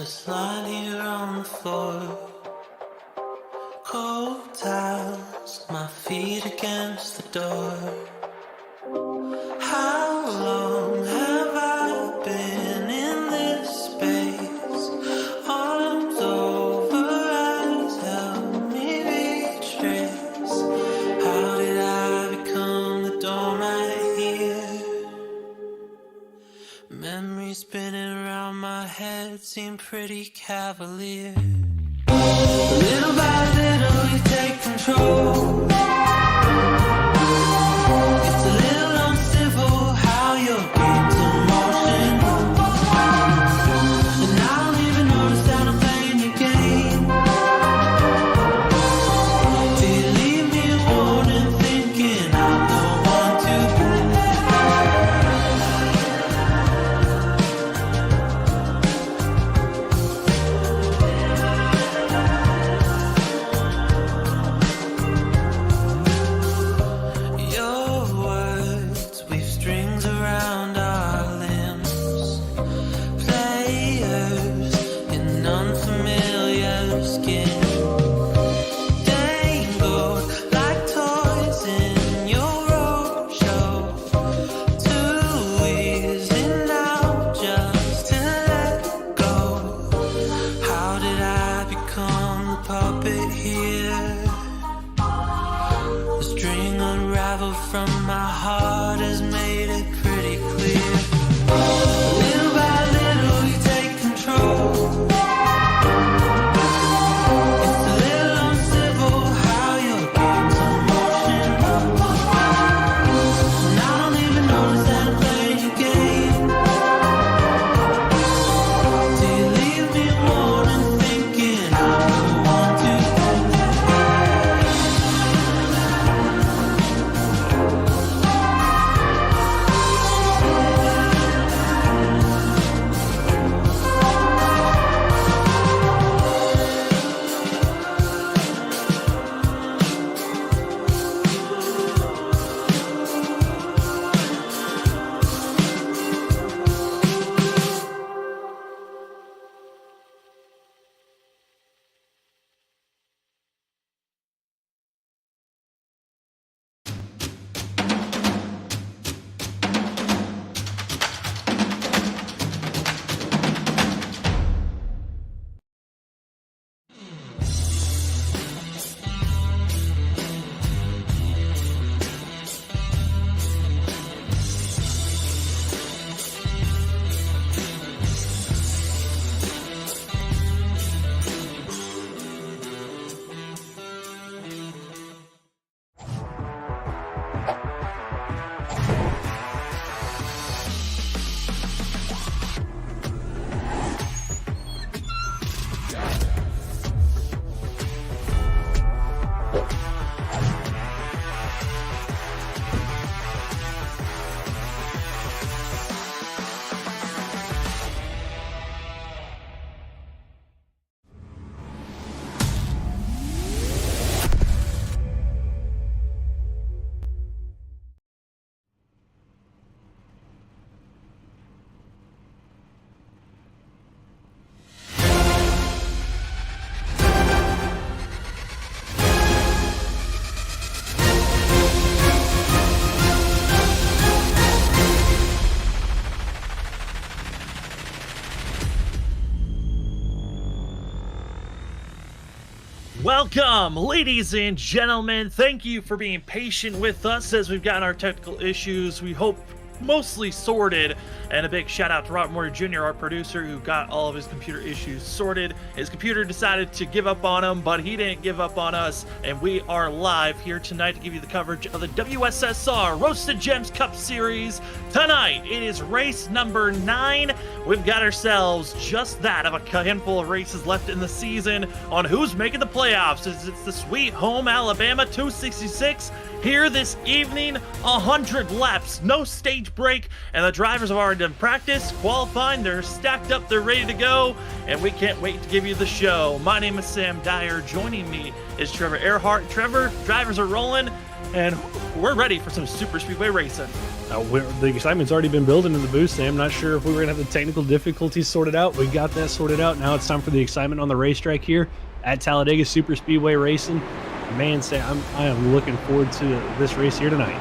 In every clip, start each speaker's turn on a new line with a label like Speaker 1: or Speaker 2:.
Speaker 1: just lying here on the floor. Cold towels, my feet against the door. How long have I been in this space? Arms over eyes, help me retrace. How did I become the doormat here? Memories spinning around my head seem pretty cavalier. Little by little you take control. It's a little uncivil how your game's in motion. And I don't even notice that I'm playing your game. Do you leave me a warning thinking I'm the one to blame? From my heart has made it pretty clear. Little by little you take control. It's a little uncivil how your game's in motion. And I don't even notice that I'm playing your game. Do you leave me a warning thinking I'm the one to
Speaker 2: Welcome, ladies and gentlemen. Thank you for being patient with us as we've gotten our technical issues, we hope, mostly sorted. And a big shout out to Robert Moore Jr., our producer, who got all of his computer issues sorted. His computer decided to give up on him, but he didn't give up on us. And we are live here tonight to give you the coverage of the WSSR Roasted Gems Cup Series. Tonight, it is race number 9. We've got ourselves just that of a handful of races left in the season on who's making the playoffs. It's the Sweet Home Alabama 266 here this evening. 100 laps, no stage break, and the drivers have already done practice, qualifying, they're stacked up, they're ready to go, and we can't wait to give you the show. My name is Sam Dyer. Joining me is Trevor Earhart. Trevor, drivers are rolling, and we're ready for some super speedway racing.
Speaker 3: The excitement's already been building in the booth, Sam. Not sure if we were going to have the technical difficulties sorted out. We got that sorted out. Now it's time for the excitement on the racetrack here at Talladega Super Speedway Racing. Man, Sam, I am looking forward to this race here tonight.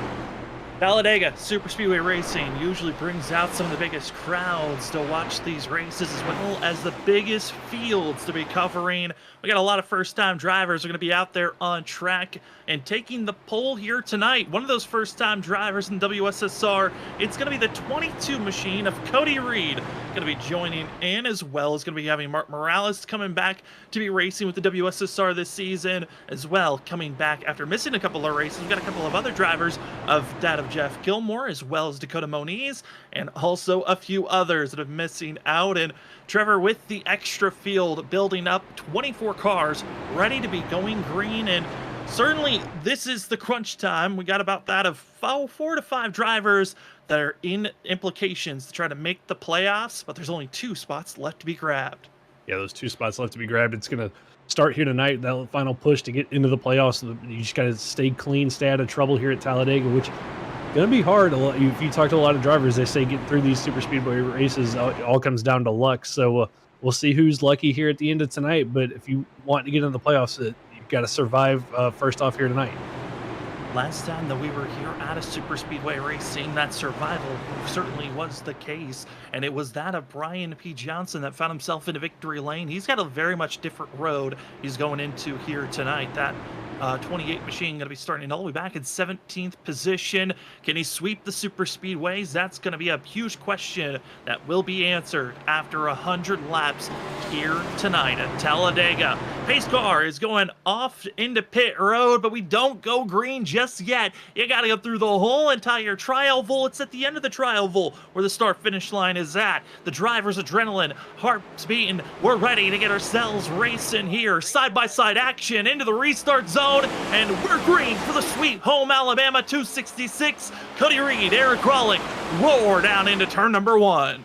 Speaker 2: Talladega Super Speedway Racing usually brings out some of the biggest crowds to watch these races, as well as the biggest fields to be covering. We got a lot of first-time drivers are going to be out there on track and taking the pole here tonight. One of those first-time drivers in WSSR, it's going to be the 22 machine of Cody Reed, going to be joining in, as well as going to be having Mark Morales coming back to be racing with the WSSR this season, as well, coming back after missing a couple of races. We've got a couple of other drivers of Jeff Gilmore, as well as Dakota Moniz, and also a few others that are missing out. And Trevor, with the extra field building up, 24 cars ready to be going green, and certainly this is the crunch time. We got about that of 4 to 5 drivers that are in implications to try to make the playoffs, but there's only 2 spots left to be grabbed.
Speaker 3: Yeah, those 2 spots left to be grabbed. It's going to start here tonight, that final push to get into the playoffs. You just got to stay clean, stay out of trouble here at Talladega, which going to be hard. If you talk to a lot of drivers, they say getting through these super speedway races all comes down to luck. So we'll see who's lucky here at the end of tonight. But if you want to get into the playoffs, you've got to survive first off here tonight.
Speaker 2: Last time that we were here at a super speedway racing, that survival certainly was the case, and it was that of Brian P. Johnson that found himself into victory lane. He's got a very much different road he's going into here tonight. That 28 machine going to be starting all the way back in 17th position. Can he sweep the super speedways? That's going to be a huge question that will be answered after 100 laps here tonight at Talladega. Pace car is going off into pit road, but we don't go green just yet. You got to go through the whole entire trioval. It's at the end of the trioval where the start finish line is at. The driver's adrenaline, hearts beating. We're ready to get ourselves racing here. Side-by-side action into the restart zone. And we're green for the sweet home Alabama 266. Cody Reed, Aaron Kralik roar down into turn number 1.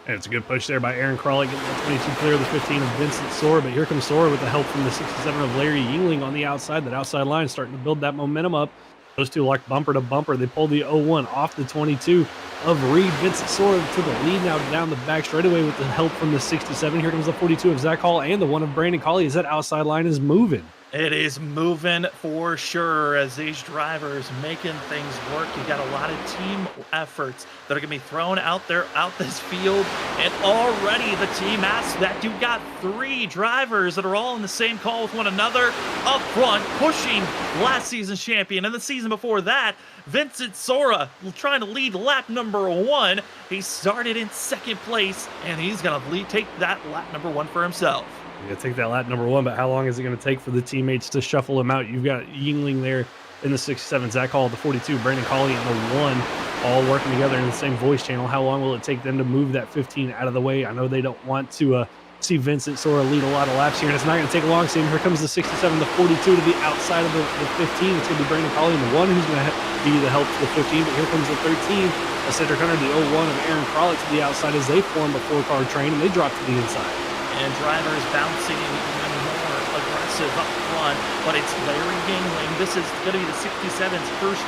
Speaker 3: And it's a good push there by Aaron Kralik, getting the 22 clear of the 15 of Vincent Sora. But here comes Sora with the help from the 67 of Larry Yingling on the outside. That outside line starting to build that momentum up. Those two locked bumper to bumper. They pulled the 01 off the 22 of Reed. Vincent Sora to the lead now down the back straightaway with the help from the 67. Here comes the 42 of Zach Hall and the 1 of Brandon Colley as that outside line is moving.
Speaker 2: It is moving for sure as these drivers making things work. You got a lot of team efforts that are going to be thrown out there, out this field. And already the team asks that you got 3 drivers that are all in the same call with one another up front, pushing last season's champion. And the season before that, Vincent Sora trying to lead lap number 1. He started in 2nd place, and he's going to take that lap number 1 for himself.
Speaker 3: You're going to take that lap number 1, but how long is it going to take for the teammates to shuffle him out? You've got Yingling there in the 67, Zach Hall, the 42, Brandon Colley in the 1, all working together in the same voice channel. How long will it take them to move that 15 out of the way? I know they don't want to see Vincent Sora lead a lot of laps here, and it's not going to take long. So here comes the 67, the 42 to the outside of the 15. It's going to be Brandon Colley in the 1 who's going to be the help to the 15, but here comes the 13, Cedric Hunter, the 01 of Aaron Kralik to the outside as they form a 4-car train, and they drop to the inside.
Speaker 2: And drivers bouncing even more aggressive up front, but it's Larry Yingling. This is going to be the 67's first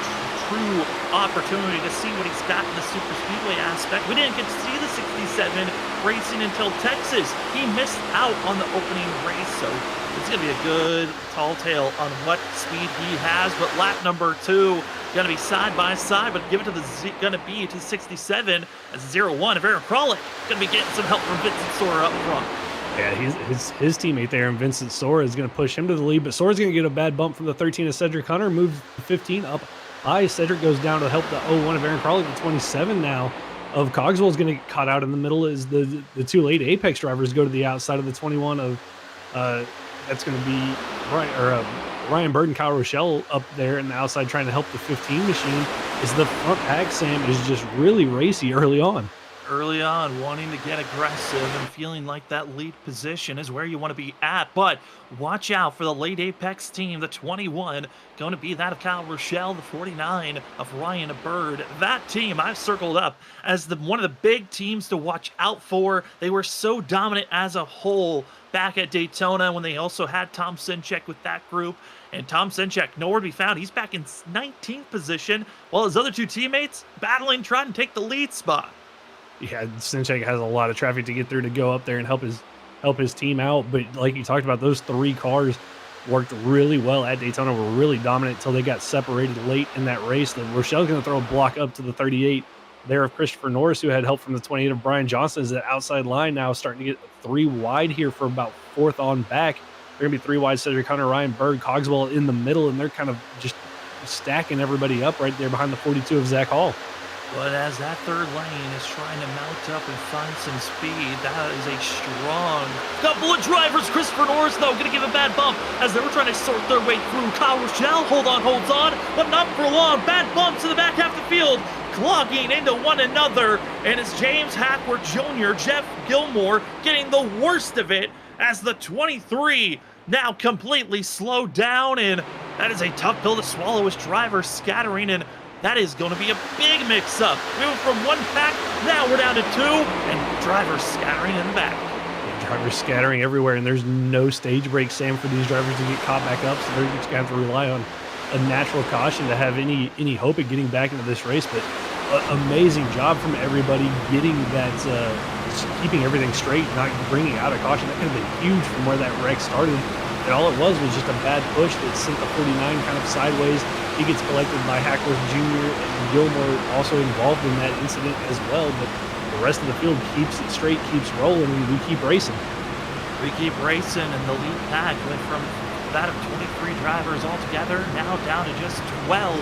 Speaker 2: true opportunity to see what he's got in the super speedway aspect. We didn't get to see the 67 racing until Texas. He missed out on the opening race, so it's going to be a good tall tale on what speed he has. But lap number 2 going to be side by side, but give it to the going to be to the 67 as 01 of Aaron Kralik. Going to be getting some help from Vincent Sora up front.
Speaker 3: Yeah, his teammate there, and Vincent Sora, is going to push him to the lead, but Sora's going to get a bad bump from the 13 of Cedric Hunter, moves the 15 up high. Cedric goes down to help the 01 of Aaron Kralik, the 27 now of Cogswell is going to get caught out in the middle as the 2 late Apex drivers go to the outside of the 21 of, that's going to be Ryan Bird and Kyle Rochelle up there in the outside trying to help the 15 machine. Is the front pack, Sam, is just really racy early on.
Speaker 2: Early on, wanting to get aggressive and feeling like that lead position is where you want to be at. But watch out for the late Apex team, the 21, going to be that of Kyle Rochelle, the 49 of Ryan Bird. That team I've circled up as one of the big teams to watch out for. They were so dominant as a whole back at Daytona when they also had Tom Sinchek with that group. And Tom Senchak nowhere to be found. He's back in 19th position, while his other two teammates battling, trying to take the lead spot.
Speaker 3: Yeah, Sinchek has a lot of traffic to get through to go up there and help his team out. But like you talked about, those three cars worked really well at Daytona, were really dominant until they got separated late in that race. Then Rochelle's going to throw a block up to the 38 there of Christopher Norris, who had help from the 28 of Brian Johnson. Is that outside line now starting to get three wide here for about fourth on back. They're going to be three wide. Cedric Hunter, Ryan Berg, Cogswell in the middle, and they're kind of just stacking everybody up right there behind the 42 of Zach Hall.
Speaker 2: But as that third lane is trying to mount up and find some speed, that is a strong couple of drivers. Christopher Norris, though, going to give a bad bump as they were trying to sort their way through. Kyle Rochelle, holds on, but not for long. Bad bumps in the back half of the field, clogging into one another. And it's James Hackworth Jr., Jeff Gilmore getting the worst of it as the 23 now completely slowed down. And that is a tough pill to swallow as drivers scattering, and that is going to be a big mix-up. We went from one pack, now we're down to two, and drivers scattering in the back.
Speaker 3: Yeah, drivers scattering everywhere, and there's no stage break, Sam, for these drivers to get caught back up, so they're just going to have to rely on a natural caution to have any hope of getting back into this race. But amazing job from everybody getting that, keeping everything straight, not bringing out a caution. That could have been huge from where that wreck started. And all it was just a bad push that sent the 49 kind of sideways. He gets collected by Hackworth Jr. and Gilmore also involved in that incident as well. But the rest of the field keeps it straight, keeps rolling, and we keep racing.
Speaker 2: We keep racing, and the lead pack went from that of 23 drivers altogether, now down to just 12.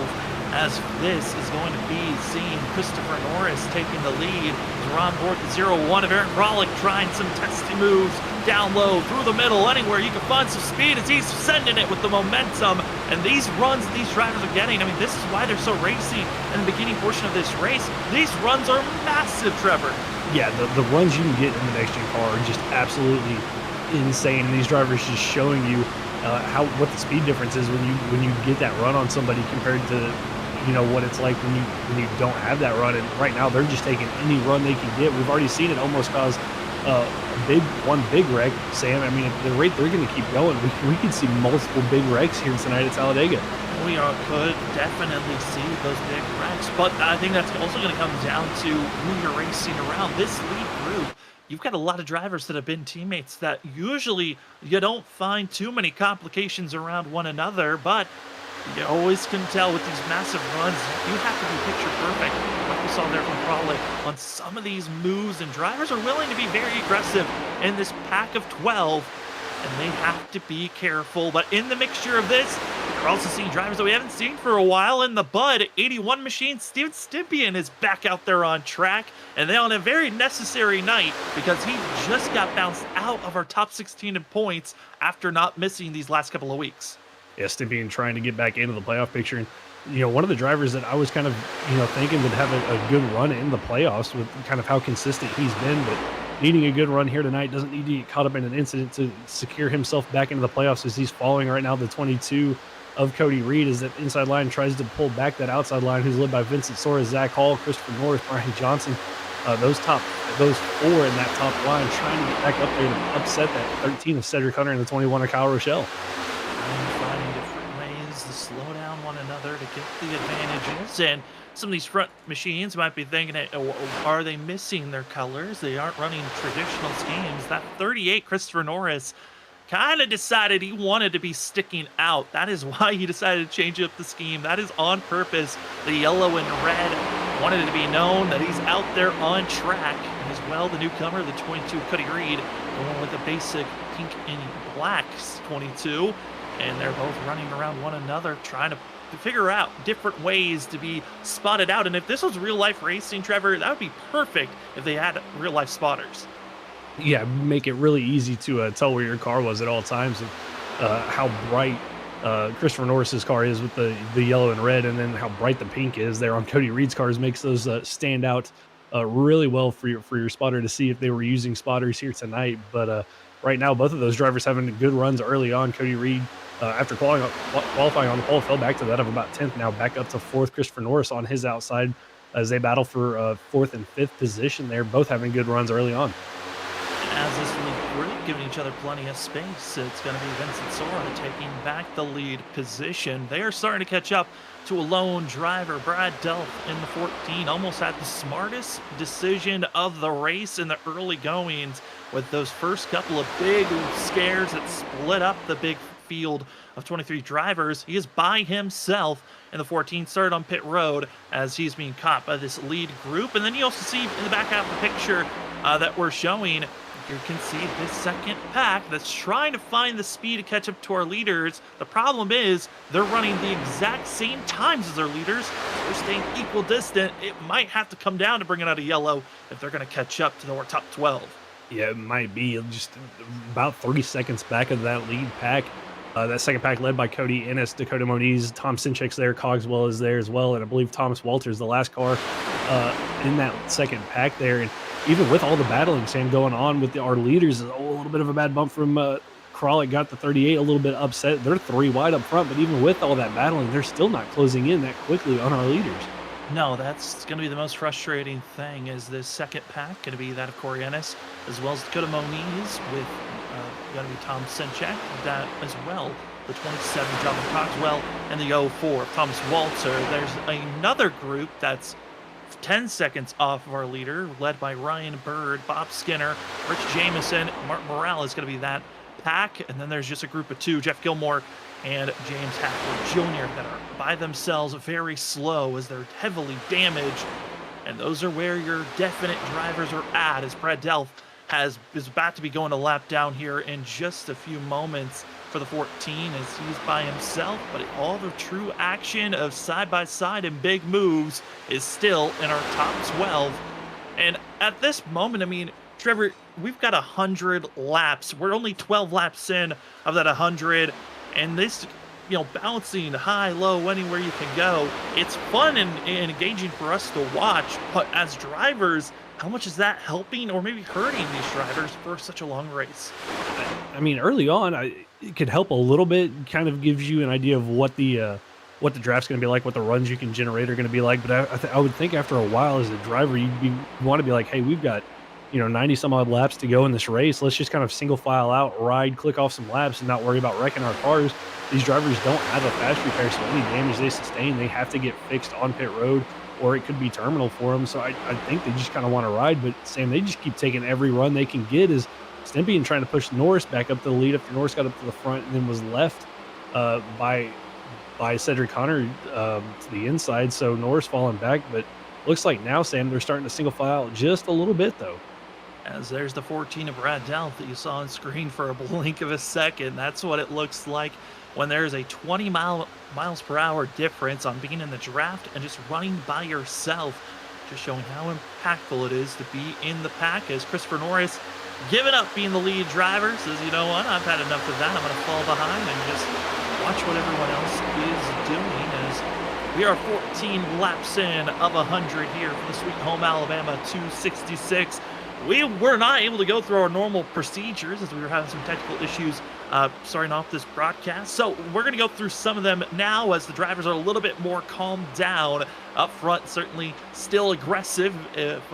Speaker 2: As this is going to be seeing Christopher Norris taking the lead. We're on board the 0-1 of Aaron Brolick, trying some testy moves down low, through the middle, anywhere you can find some speed as he's sending it with the momentum. And these runs that these drivers are getting, I mean, this is why they're so racy in the beginning portion of this race. These runs are massive, Trevor.
Speaker 3: Yeah, the runs you can get in the next-gen car are just absolutely insane. And these drivers just showing you what the speed difference is when you get that run on somebody compared to what it's like when you don't have that run. And right now they're just taking any run they can get. We've already seen it almost cause one big wreck, Sam. I mean, at the rate they're going to keep going, we could see multiple big wrecks here tonight at Talladega.
Speaker 2: We could definitely see those big wrecks, but I think that's also going to come down to who you're racing around. This lead group, you've got a lot of drivers that have been teammates that usually you don't find too many complications around one another, but you always can tell with these massive runs, you have to be picture perfect, like we saw there from Brolick on some of these moves, and drivers are willing to be very aggressive in this pack of 12, and they have to be careful. But in the mixture of this, we're also seeing drivers that we haven't seen for a while in the Bud 81 machine. Steven Stympian is back out there on track, and then on a very necessary night because he just got bounced out of our top 16 in points after not missing these last couple of weeks.
Speaker 3: Yeah, Stympian trying to get back into the playoff picture. And, one of the drivers that I was kind of, thinking would have a good run in the playoffs with kind of how consistent he's been, but needing a good run here tonight, doesn't need to get caught up in an incident to secure himself back into the playoffs as he's following right now the 22 of Cody Reed as that inside line tries to pull back that outside line, who's led by Vincent Sora, Zach Hall, Christopher Norris, Brian Johnson. Those four in that top line trying to get back up there to upset that 13 of Cedric Hunter and the 21 of Kyle Rochelle.
Speaker 2: Finding different ways to slow down one another to get the advantages. And some of these front machines might be thinking, are they missing their colors? They aren't running traditional schemes. That 38 Christopher Norris kind of decided he wanted to be sticking out. That is why he decided to change up the scheme. That is on purpose. The yellow and red wanted it to be known that he's out there on track. And as well, the newcomer, the 22 Cody Reed, going with a basic pink and black 22. And they're both running around one another, trying to figure out different ways to be spotted out. And if this was real-life racing, Trevor, that would be perfect if they had real-life spotters.
Speaker 3: Yeah, make it really easy to tell where your car was at all times, and how bright Christopher Norris's car is with the yellow and red, and then how bright the pink is there on Cody Reed's cars makes those stand out really well for your spotter to see if they were using spotters here tonight. But right now, both of those drivers having good runs early on. Cody Reed, after qualifying on the pole, fell back to that of about 10th, now back up to 4th. Christopher Norris on his outside as they battle for 4th and 5th position there, both having good runs early on.
Speaker 2: As this lead group giving each other plenty of space. It's going to be Vincent Sora taking back the lead position. They are starting to catch up to a lone driver, Brad Delph in the 14. Almost had the smartest decision of the race in the early goings with those first couple of big scares that split up the big field of 23 drivers. He is by himself in the 14, started on pit road as he's being caught by this lead group. And then you also see in the back half of the picture that we're showing, you can see this second pack that's trying to find the speed to catch up to our leaders. The problem is they're running the exact same times as their leaders. They're staying equal distant. It might have to come down to bring it out of yellow if they're going to catch up to the top 12.
Speaker 3: Yeah, it might be just about 30 seconds back of that lead pack. That second pack led by Cody Ennis, Dakota Moniz, Tom Sinchek's there, Cogswell is there as well, and I believe Thomas Walters, the last car in that second pack there. And even with all the battling, Sam, going on with our leaders, a little bit of a bad bump from Kralik, got the 38, a little bit upset. They're 3 wide up front, but even with all that battling, they're still not closing in that quickly on our leaders.
Speaker 2: No, that's going to be the most frustrating thing, is this second pack going to be that of Corey Ennis, as well as Dakota Moniz, with going to be Tom Sinchek, that as well, the 27, Jonathan Cogswell, and the 04, Thomas Walter. There's another group that's 10 seconds off of our leader, led by Ryan Bird, Bob Skinner, Rich Jameson, Martin Morale is going to be that pack. And then there's just a group of 2, Jeff Gilmore and James Hackler Jr., that are by themselves very slow as they're heavily damaged. And those are where your definite drivers are at, as Brad Delph is about to be going a lap down here in just a few moments for the 14, as he's by himself. But all the true action of side-by-side and big moves is still in our top 12. And at this moment, I mean, Trevor, we've got 100 laps. We're only 12 laps in of that 100. And this, bouncing high, low, anywhere you can go, it's fun and engaging for us to watch. But as drivers, how much is that helping or maybe hurting these drivers for such a long race?
Speaker 3: I mean, early on, it could help a little bit. Kind of gives you an idea of what the draft's going to be like, what the runs you can generate are going to be like. But I would think after a while, as a driver, you want to be like, hey, we've got 90 some odd laps to go in this race. Let's just kind of single file out, ride, click off some laps, and not worry about wrecking our cars. These drivers don't have a fast repair, so any damage they sustain, they have to get fixed on pit road, or it could be terminal for them. So I think they just kind of want to ride. But Sam, they just keep taking every run they can get. Is Stempian trying to push Norris back up to the lead after Norris got up to the front and then was left by Cedric Hunter to the inside. So Norris falling back, but looks like now, Sam, they're starting to single file just a little bit though.
Speaker 2: As there's the 14 of Brad Delph that you saw on screen for a blink of a second. That's what it looks like when there's a 20 miles per hour difference on being in the draft and just running by yourself. Just showing how impactful it is to be in the pack, as Christopher Norris giving up being the lead driver, says, you know what, I've had enough of that. I'm going to fall behind and just watch what everyone else is doing, as we are 14 laps in of 100 here for the Sweet Home Alabama 266. We were not able to go through our normal procedures as we were having some technical issues starting off this broadcast. So we're going to go through some of them now as the drivers are a little bit more calmed down. Up front, certainly still aggressive if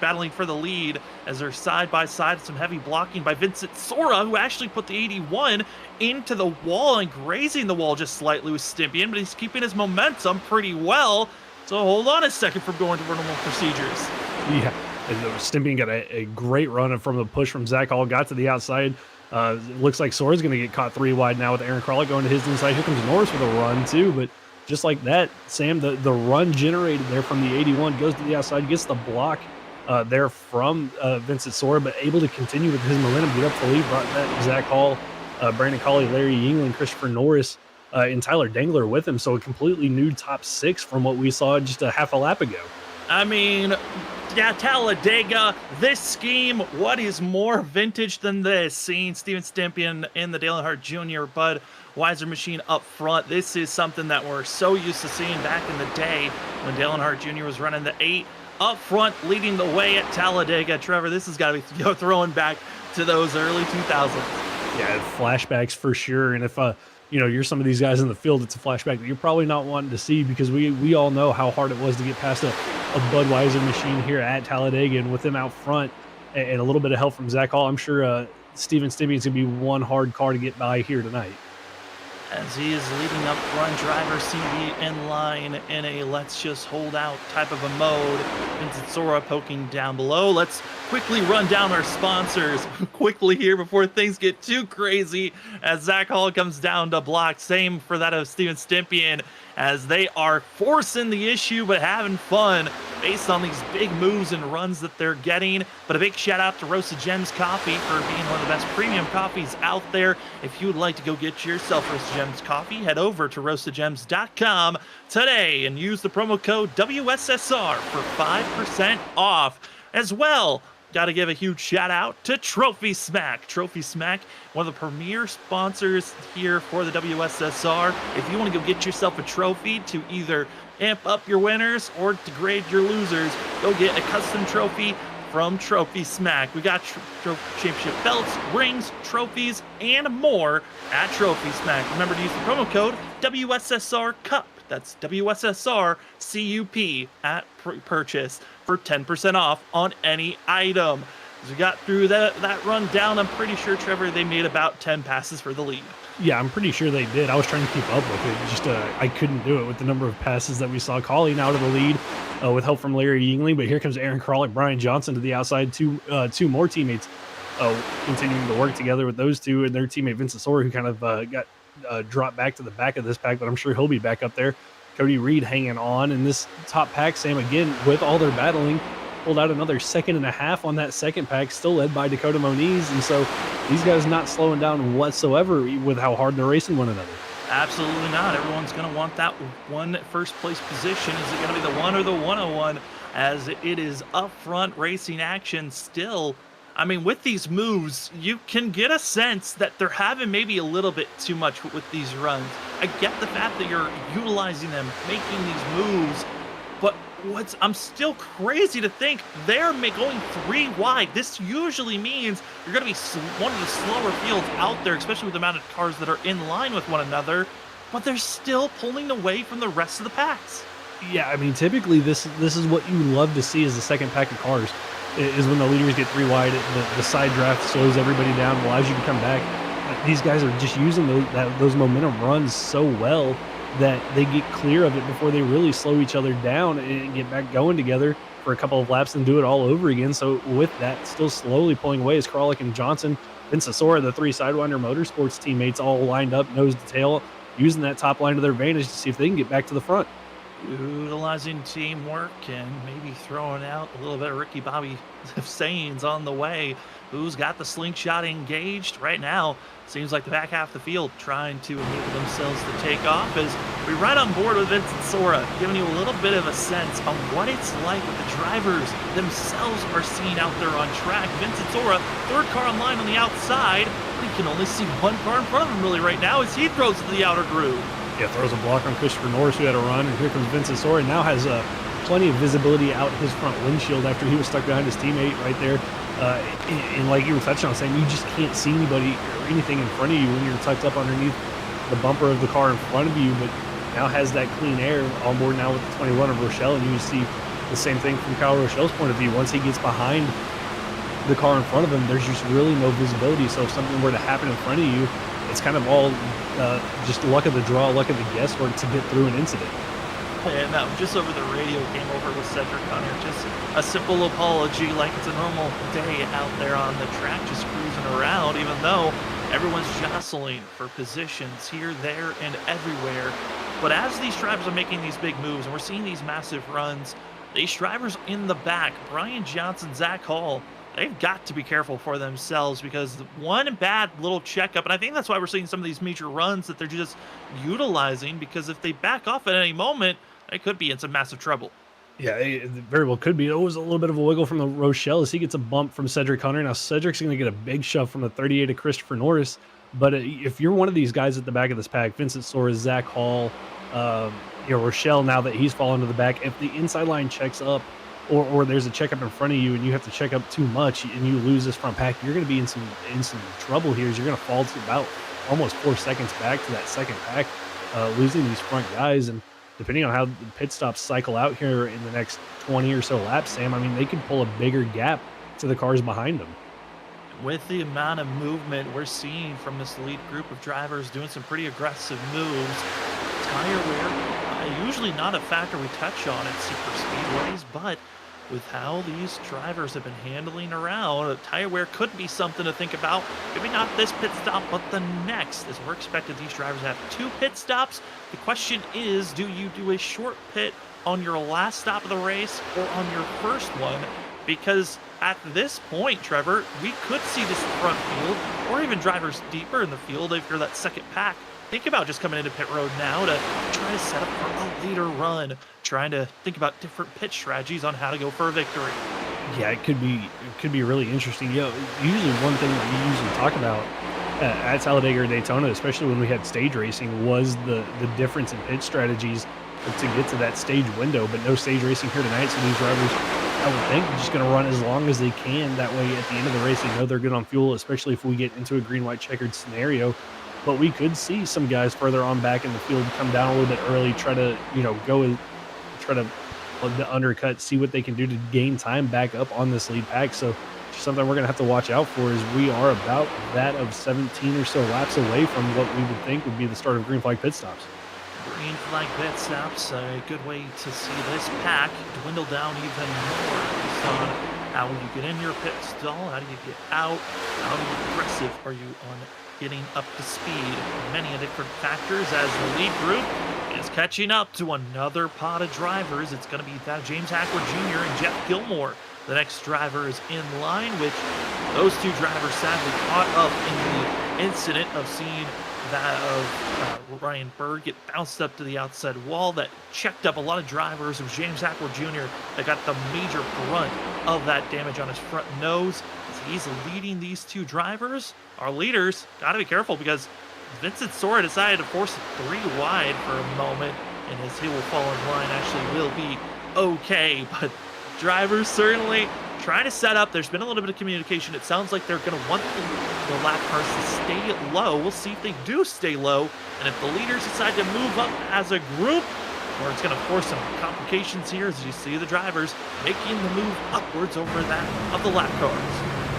Speaker 2: battling for the lead, as they're side by side. Some heavy blocking by Vincent Sora, who actually put the 81 into the wall and grazing the wall just slightly with Stimpian, but he's keeping his momentum pretty well. So hold on a second from going to our normal procedures.
Speaker 3: Yeah. And Stimpian got a great run from the push from Zach Hall, got to the outside. It looks like Sora's going to get caught 3 wide now with Aaron Kralik going to his inside. Here comes Norris with a run too, but just like that, Sam, the run generated there from the 81 goes to the outside, gets the block there from Vincent Sora, but able to continue with his momentum, get up the lead, brought that Zach Hall, Brandon Colley, Larry Yingling, Christopher Norris, and Tyler Dangler with him. So a completely new top 6 from what we saw just a half a lap ago.
Speaker 2: I mean, yeah, Talladega, this scheme, what is more vintage than this? Seeing Steven Stimpian in the Dale Earnhardt Jr. Budweiser machine up front. This is something that we're so used to seeing back in the day when Dale Earnhardt Jr. was running the 8 up front, leading the way at Talladega. Trevor, this has got to be throwing back to those early 2000s.
Speaker 3: Yeah, flashbacks for sure. And if you're some of these guys in the field, it's a flashback that you're probably not wanting to see, because we all know how hard it was to get past a Budweiser machine here at Talladega, and with them out front and a little bit of help from Zach Hall, I'm sure Steven Stimmy's going to be one hard car to get by here tonight.
Speaker 2: As he is leading up front, driver CV in line in a let's just hold out type of a mode. Vincent Sora poking down below. Let's quickly run down our sponsors quickly here before things get too crazy as Zach Hall comes down to block. Same for that of Steven Stimpian as they are forcing the issue but having fun based on these big moves and runs that they're getting. But a big shout out to Rosa Gems Coffee for being one of the best premium coffees out there. If you would like to go get yourself Rosa Gems Coffee, head over to roastagems.com today and use the promo code WSSR for 5% off. As well, got to give a huge shout out to Trophy Smack. Trophy Smack, one of the premier sponsors here for the WSSR. If you want to go get yourself a trophy to either amp up your winners or degrade your losers, go get a custom trophy from Trophy Smack. We got championship belts, rings, trophies, and more at Trophy Smack. Remember to use the promo code WSSR Cup. That's WSSR CUP at purchase for 10% off on any item. As we got through that run down, I'm pretty sure, Trevor, they made about 10 passes for the lead.
Speaker 3: Yeah, I'm pretty sure they did. I was trying to keep up with it. Just I couldn't do it with the number of passes that we saw. Colleen out of the lead with help from Larry Yingling, but here comes Aaron Kralik, Brian Johnson to the outside. Two more teammates continuing to work together with those two and their teammate Vincent Sora, who kind of got dropped back to the back of this pack, but I'm sure he'll be back up there. Cody Reed hanging on in this top pack. Sam, again, with all their battling, pulled out another 2.5 seconds on that second pack, still led by Dakota Moniz. And so these guys not slowing down whatsoever with how hard they're racing one another.
Speaker 2: Absolutely not. Everyone's going to want that one first place position. Is it going to be the 1 or the 101? As it is up front racing action still. I mean, with these moves, you can get a sense that they're having maybe a little bit too much with these runs. I get the fact that you're utilizing them, making these moves, but I'm still crazy to think they're going 3 wide. This usually means you're going to be one of the slower fields out there, especially with the amount of cars that are in line with one another, but they're still pulling away from the rest of the packs.
Speaker 3: Yeah, I mean, typically this is what you love to see as the second pack of cars, is when the leaders get 3 wide, the side draft slows everybody down, allows you to come back. These guys are just using those momentum runs so well that they get clear of it before they really slow each other down and get back going together for a couple of laps and do it all over again. So with that, still slowly pulling away is Kralik and Johnson, Vincent Sora, the 3 Sidewinder Motorsports teammates, all lined up nose to tail, using that top line to their advantage to see if they can get back to the front.
Speaker 2: Utilizing teamwork and maybe throwing out a little bit of Ricky Bobby sayings on the way. Who's got the slingshot engaged right now? Seems like the back half of the field trying to enable themselves to take off as we ride on board with Vincent Sora, giving you a little bit of a sense on what it's like what the drivers themselves are seeing out there on track. Vincent Sora, 3rd car on line on the outside. We can only see 1 car in front of him really right now as he throws to the outer groove.
Speaker 3: Yeah, throws a block on Christopher Norris, who had a run, and here comes Vincent Sora. Now has plenty of visibility out his front windshield after he was stuck behind his teammate right there. And like you were touching on, saying you just can't see anybody or anything in front of you when you're tucked up underneath the bumper of the car in front of you, but now has that clean air on board now with the 21 of Rochelle, and you see the same thing from Kyle Rochelle's point of view. Once he gets behind the car in front of him, there's just really no visibility. So if something were to happen in front of you, it's kind of all just luck of the draw, luck of the guesswork to get through an incident.
Speaker 2: And just over the radio came over with Cedric Hunter. Just a simple apology like it's a normal day out there on the track, just cruising around, even though everyone's jostling for positions here, there, and everywhere. But as these drivers are making these big moves and we're seeing these massive runs, these drivers in the back, Brian Johnson, Zach Hall, they've got to be careful for themselves because one bad little checkup, and I think that's why we're seeing some of these major runs that they're just utilizing, because if they back off at any moment, they could be in some massive trouble.
Speaker 3: Yeah, it very well could be. It was a little bit of a wiggle from the Rochelle as he gets a bump from Cedric Hunter. Now Cedric's going to get a big shove from the 38 of Christopher Norris. But if you're one of these guys at the back of this pack, Vincent Sora, Zach Hall, Rochelle, now that he's fallen to the back, if the inside line checks up, or there's a checkup in front of you and you have to check up too much and you lose this front pack, you're going to be in some trouble here. As you're going to fall to about almost 4 seconds back to that second pack, losing these front guys. And depending on how the pit stops cycle out here in the next 20 or so laps, Sam, I mean, they could pull a bigger gap to the cars behind them.
Speaker 2: With the amount of movement we're seeing from this lead group of drivers doing some pretty aggressive moves, tire wear, usually not a factor we touch on at super speedways, but with how these drivers have been handling around, tire wear could be something to think about. Maybe not this pit stop, but the next, as we're expected these drivers to have 2 pit stops. The question is, do you do a short pit on your last stop of the race or on your first one? Because at this point, Trevor, we could see this front field or even drivers deeper in the field if you're that second pack. Think about just coming into pit road now to try to set up for a later run, trying to think about different pit strategies on how to go for a victory.
Speaker 3: Yeah, it could be really interesting. Usually one thing that we usually talk about at Talladega or Daytona, especially when we had stage racing, was the difference in pit strategies to get to that stage window. But no stage racing here tonight, so these drivers, I would think, are just going to run as long as they can. That way, at the end of the race, they know they're good on fuel, especially if we get into a green-white checkered scenario. But we could see some guys further on back in the field come down a little bit early, try to try to the undercut, see what they can do to gain time back up on this lead pack. So something we're going to have to watch out for is we are about that of 17 or so laps away from what we would think would be the start of green flag pit stops.
Speaker 2: Green flag pit stops, a good way to see this pack dwindle down even more based on how you get in your pit stall, how do you get out, how aggressive are you on getting up to speed. Many different factors as the lead group is catching up to another pot of drivers. It's going to be that James Hackworth Jr. and Jeff Gilmore. The next driver is in line, which those 2 drivers sadly caught up in the incident of seeing that of Ryan Berg get bounced up to the outside wall that checked up a lot of drivers. It was James Hackworth Jr. that got the major brunt of that damage on his front nose. As he's leading these 2 drivers, our leaders got to be careful because Vincent Sora decided to force it 3 wide for a moment, and his he will fall in line actually will be okay, but drivers certainly trying to set up. There's been a little bit of communication. It sounds like they're going to want the lap cars to stay low. We'll see if they do stay low, and if the leaders decide to move up as a group, or it's going to force some complications here as you see the drivers making the move upwards over that of the lap cars.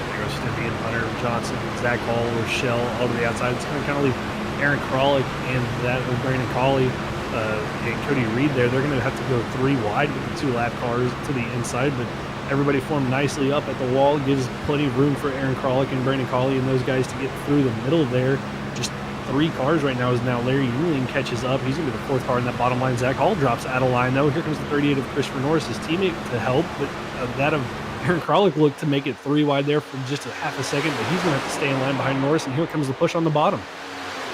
Speaker 3: There goes Stimpy and Hunter Johnson, Zach Hall, Rochelle, all to the outside. It's going to kind of leave Aaron Kralik and that of Brandon Colley and Cody Reed there. They're going to have to go 3 wide with the 2 lap cars to the inside, but everybody formed nicely up at the wall, gives plenty of room for Aaron Kralik and Brandon Colley and those guys to get through the middle there. Just 3 cars right now. Is now Larry Ewing catches up. He's going to be the 4th car in that bottom line. Zach Hall drops out of line, though. Here comes the 38 of Christopher Norris, his teammate, to help, but that of Aaron Kralik looked to make it 3 wide there for just a half a second, but he's going to have to stay in line behind Norris, and here comes the push on the bottom.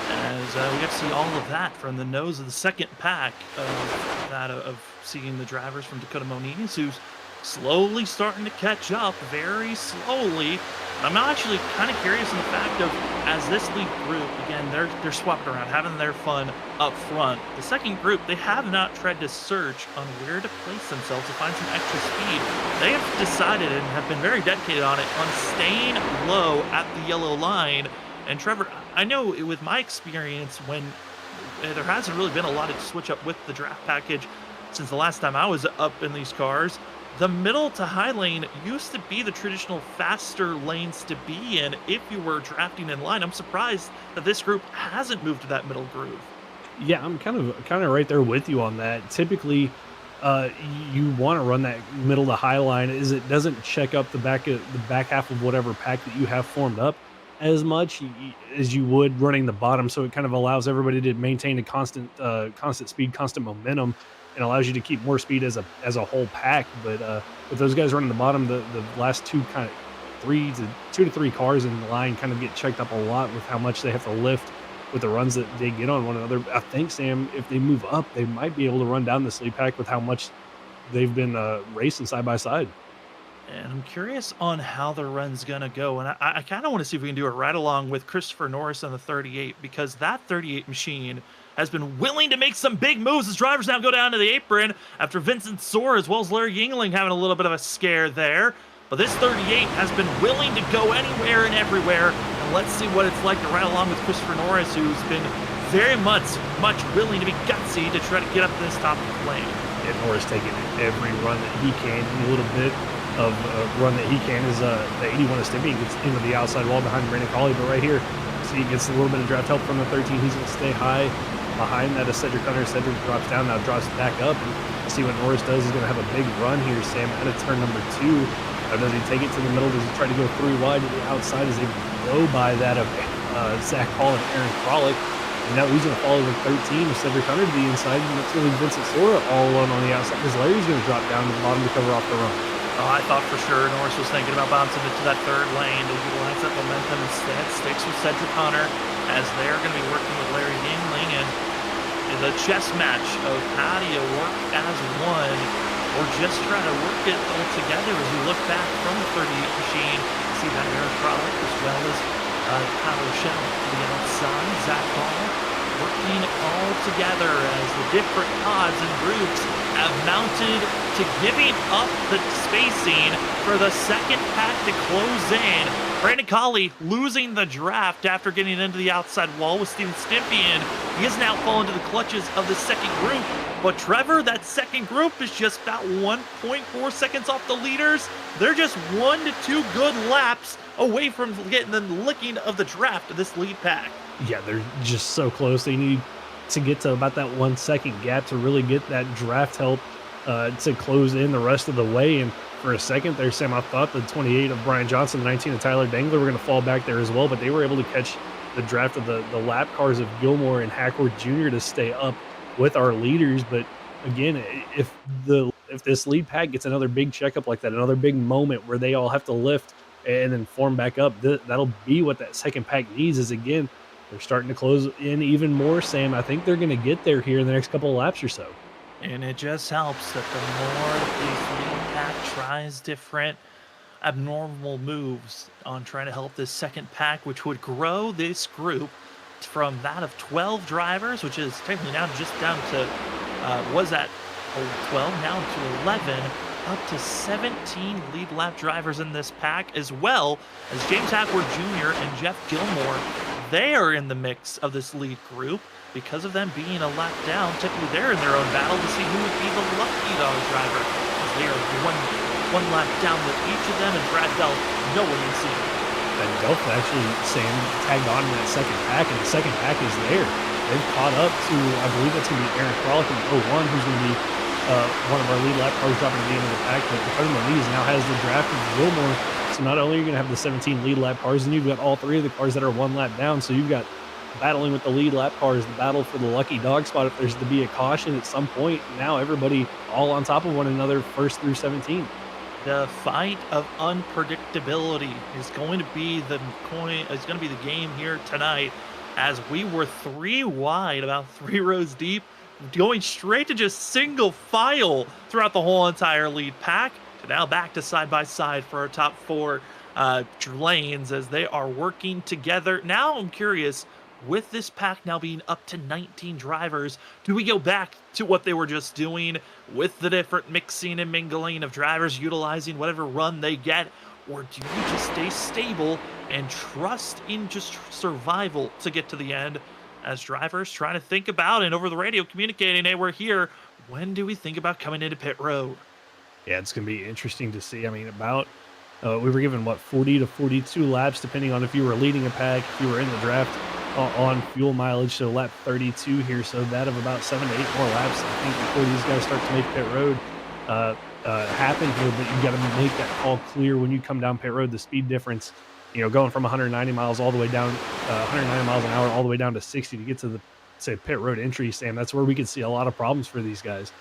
Speaker 2: As we get to see all of that from the nose of the second pack of seeing the drivers from Dakota Moniz, who's slowly starting to catch up, very slowly. I'm actually kind of curious in the fact of, as this lead group, again, they're swapping around, having their fun up front. The second group, they have not tried to search on where to place themselves to find some extra speed. They have decided and have been very dedicated on it, on staying low at the yellow line. And Trevor, I know with my experience when there hasn't really been a lot of switch up with the draft package since the last time I was up in these cars, the middle to high lane used to be the traditional faster lanes to be in if you were drafting in line. I'm surprised that this group hasn't moved to that middle groove.
Speaker 3: Yeah, I'm kind of right there with you on that. Typically, you want to run that middle to high line, is it doesn't check up the back half of whatever pack that you have formed up as much as you would running the bottom. So it kind of allows everybody to maintain a constant speed, constant momentum, and allows you to keep more speed as a whole pack. But with those guys running the bottom, the last 2 to 3 cars in the line kind of get checked up a lot with how much they have to lift with the runs that they get on one another. I think, Sam, if they move up, they might be able to run down this lead pack with how much they've been racing side by side.
Speaker 2: And I'm curious on how the run's going to go. And I kind of want to see if we can do a ride along with Christopher Norris on the 38, because that 38 machine has been willing to make some big moves as drivers now go down to the apron after Vincent Soar as well as Larry Yingling having a little bit of a scare there. But this 38 has been willing to go anywhere and everywhere. And let's see what it's like to ride along with Christopher Norris, who's been very much willing to be gutsy to try to get up to this top of the lane.
Speaker 3: And Norris taking every run that he can in a little bit. run that he can is the 81 of Stimpy gets into the outside wall behind Brandon Colley. But right here, see, he gets a little bit of draft help from the 13. He's going to stay high behind that as Cedric Hunter. Cedric drops down, now drops back up. And see what Norris does. He's going to have a big run here, Sam, out of turn number 2. Now, does he take it to the middle? Does he try to go 3 wide to the outside as they blow by that of Zach Paul and Aaron Frolic? And now he's going to follow with 13 with Cedric Hunter to the inside. And it's really Vincent Sora all alone on the outside because Larry's going to drop down to the bottom to cover off the run.
Speaker 2: Oh, I thought for sure Norris was thinking about bouncing it to that third lane to utilize that momentum. Instead, sticks with Cedric Hunter as they're going to be working with Larry Yingling. And the chess match of how do you work as one or just try to work it all together as you look back from the 38 machine. See that Aaron Frolic as well as Kyle Rochelle to the outside. Zach Paul working all together as the different pods and groups have mounted to giving up the spacing for the second pack to close in. Brandon Colley losing the draft after getting into the outside wall with Steven Stimpian. He has now fallen to the clutches of the second group. But Trevor, that second group is just about 1.4 seconds off the leaders. They're just 1 to 2 good laps away from getting the licking of the draft of this lead pack.
Speaker 3: Yeah, they're just so close. They need to get to about that 1 second gap to really get that draft help to close in the rest of the way. And for a second there, Sam, I thought the 28 of Brian Johnson, the 19 of Tyler Dangler were going to fall back there as well, but they were able to catch the draft of the lap cars of Gilmore and Hackworth Jr. to stay up with our leaders. But again, if this lead pack gets another big checkup like that, another big moment where they all have to lift and then form back up, that'll be what that second pack needs. Is again, they're starting to close in even more, Sam. I think they're going to get there here in the next couple of laps or so.
Speaker 2: And it just helps that the more the lead pack tries different abnormal moves on trying to help this second pack, which would grow this group from that of 12 drivers, which is technically now just down to, was at 12, now to 11, up to 17 lead lap drivers in this pack, as well as James Hackworth Jr. and Jeff Gilmore. They are in the mix of this lead group because of them being a lap down. Typically, they're in their own battle to see who would be the lucky dog driver, as they are one lap down with each of them, and Brad Bell nowhere to be seen.
Speaker 3: And Delta actually, Sam, tagged on in that second pack, and the second pack is there. They've caught up to, I believe that's going to be Aaron Frolic in 01, who's going to be one of our lead lap cars dropping to the end of the pack. But because Moniz now has the draft of Gilmore, so not only are you going to have the 17 lead lap cars, and you've got all 3 of the cars that are 1 lap down, so you've got battling with the lead lap cars, the battle for the lucky dog spot if there's to be a caution at some point. Now everybody all on top of one another, first through 17.
Speaker 2: The fight of unpredictability is going to be the game here tonight, as we were 3 wide, about 3 rows deep, going straight to just single file throughout the whole entire lead pack, to now back to side by side for our top 4 lanes as they are working together. Now I'm curious, with this pack now being up to 19 drivers, do we go back to what they were just doing with the different mixing and mingling of drivers utilizing whatever run they get? Or do you just stay stable and trust in just survival to get to the end, as drivers trying to think about and over the radio communicating, hey, we're here. When do we think about coming into pit road?
Speaker 3: Yeah, it's going to be interesting to see. I mean, we were given, 40 to 42 laps, depending on if you were leading a pack, if you were in the draft on fuel mileage. So lap 32 here. So that of about 7 to 8 more laps, I think, before these guys start to make pit road happen here. But you got to make that call clear when you come down pit road. The speed difference, going from 190 miles all the way down, 190 miles an hour all the way down to 60 to get to the pit road entry, Sam. That's where we could see a lot of problems for these guys.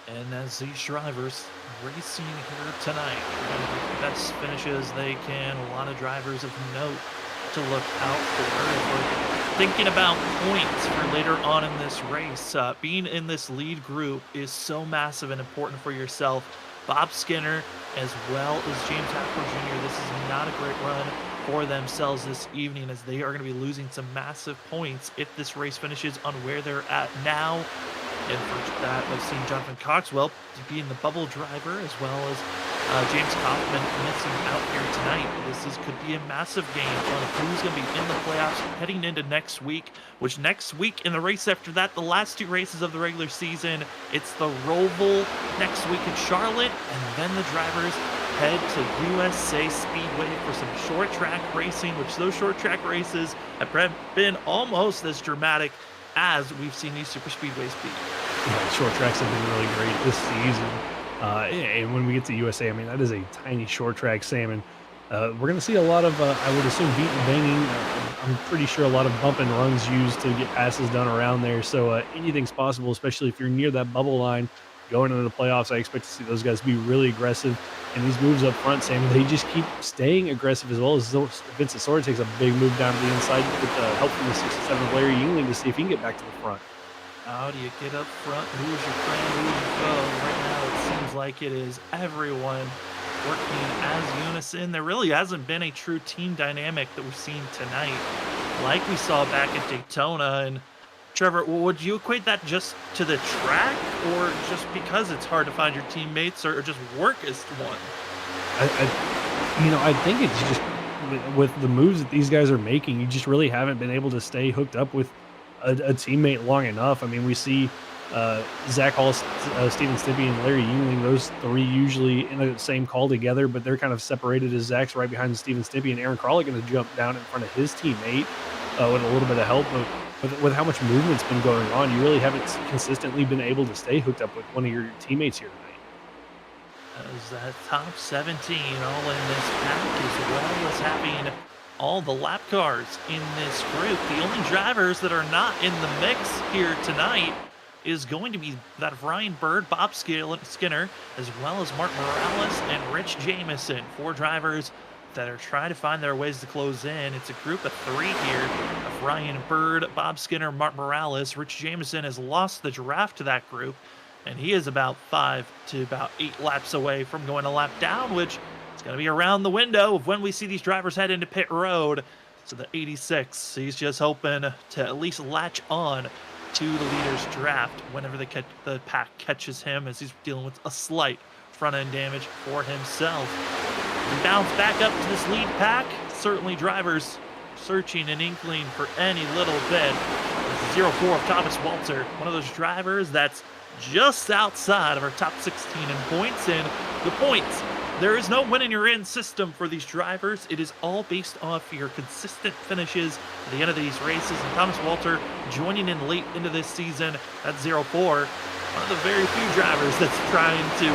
Speaker 2: And as these drivers racing here tonight, trying to get the best finishes they can, a lot of drivers of note to look out for. If we're thinking about points for later on in this race, being in this lead group is so massive and important for yourself. Bob Skinner, as well as James Hackworth Jr., this is not a great run for themselves this evening, as they are going to be losing some massive points if this race finishes on where they're at now. And for that, I've seen Jonathan Coxwell being the bubble driver, as well as James Kaufman missing out here tonight. This could be a massive game on who's going to be in the playoffs heading into next week, which next week in the race after that, the last 2 races of the regular season, it's the Roval next week in Charlotte, and then the drivers head to USA Speedway for some short track racing, which those short track races have been almost as dramatic as we've seen these super speedways be.
Speaker 3: Yeah, short tracks have been really great this season. And when we get to USA, I mean, that is a tiny short track, Sam. And we're going to see a lot of, I would assume, beat and banging. I'm pretty sure a lot of bump and runs used to get passes done around there. So anything's possible, especially if you're near that bubble line going into the playoffs. I expect to see those guys be really aggressive. And these moves up front, Sam, they just keep staying aggressive, as well as Vincent Sora takes a big move down to the inside with the help from the 67 Larry Yingling to see if he can get back to the front.
Speaker 2: How do you get up front? Who's your friend? Who's your foe? Right now, it seems like it is everyone working as unison. There really hasn't been a true team dynamic that we've seen tonight, like we saw back at Daytona. And Trevor, would you equate that just to the track, or just because it's hard to find your teammates, or just work as one?
Speaker 3: I think it's just with the moves that these guys are making, you just really haven't been able to stay hooked up with a teammate long enough. I mean, we see Zach Hall, Steven Stimpy, and Larry Yingling, those three usually in the same call together, but they're kind of separated as Zach's right behind Steven Stimpy, and Aaron Crawley going to jump down in front of his teammate with a little bit of help. But with how much movement's been going on, you really haven't consistently been able to stay hooked up with one of your teammates here tonight.
Speaker 2: As that top 17 all in this pack, as well as having all the lap cars in this group. The only drivers that are not in the mix here tonight is going to be that of Ryan Bird, Bob Skinner, as well as Mark Morales and Rich Jamison. 4 drivers that are trying to find their ways to close in. It's a group of 3 here of Ryan Bird, Bob Skinner, Mark Morales. Rich Jamison has lost the draft to that group, and he is about 5 to about 8 laps away from going a lap down, which is going to be around the window of when we see these drivers head into pit road. So the 86, he's just hoping to at least latch on to the leader's draft whenever the pack catches him, as he's dealing with a slight front-end damage for himself. We bounce back up to this lead pack. Certainly drivers searching and inkling for any little bit. This is 04 of Thomas Walter, one of those drivers that's just outside of our top 16 in points. And the points, there is no win in your in system for these drivers. It is all based off your consistent finishes at the end of these races. And Thomas Walter joining in late into this season at 04. One of the very few drivers that's trying to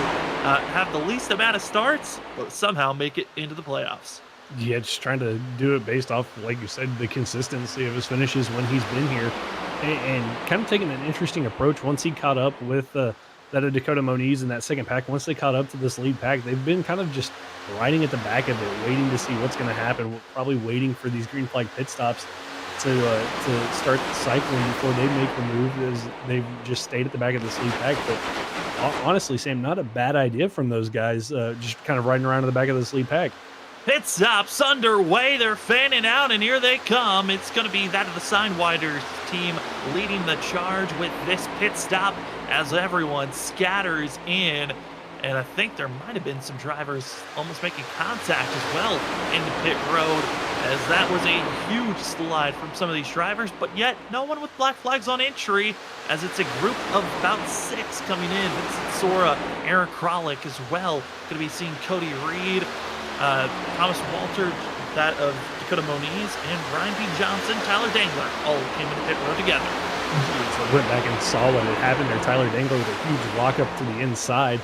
Speaker 2: have the least amount of starts, but somehow make it into the playoffs.
Speaker 3: Yeah, just trying to do it based off, like you said, the consistency of his finishes when he's been here, and kind of taking an interesting approach once he caught up with that of Dakota Moniz in that second pack. Once they caught up to this lead pack, they've been kind of just riding at the back of it, waiting to see what's going to happen, probably waiting for these green flag pit stops to start cycling before they make the move, as they've just stayed at the back of this lead pack. But honestly, Sam, not a bad idea from those guys, just kind of riding around in the back of this lead pack.
Speaker 2: Pit stops underway. They're fanning out, and here they come. It's going to be that of the Signwiders team leading the charge with this pit stop as everyone scatters in. And I think there might have been some drivers almost making contact as well into pit road, as that was a huge slide from some of these drivers, but yet no one with black flags on entry, as it's a group of about 6 coming in. Vincent Sora, Aaron Kralik as well. Going to be seeing Cody Reed, Thomas Walter, that of Dakota Moniz, and Ryan B. Johnson, Tyler Dangler, all came into pit road together.
Speaker 3: So I went back and saw what had happened there. Tyler Dangler with a huge lock up to the inside,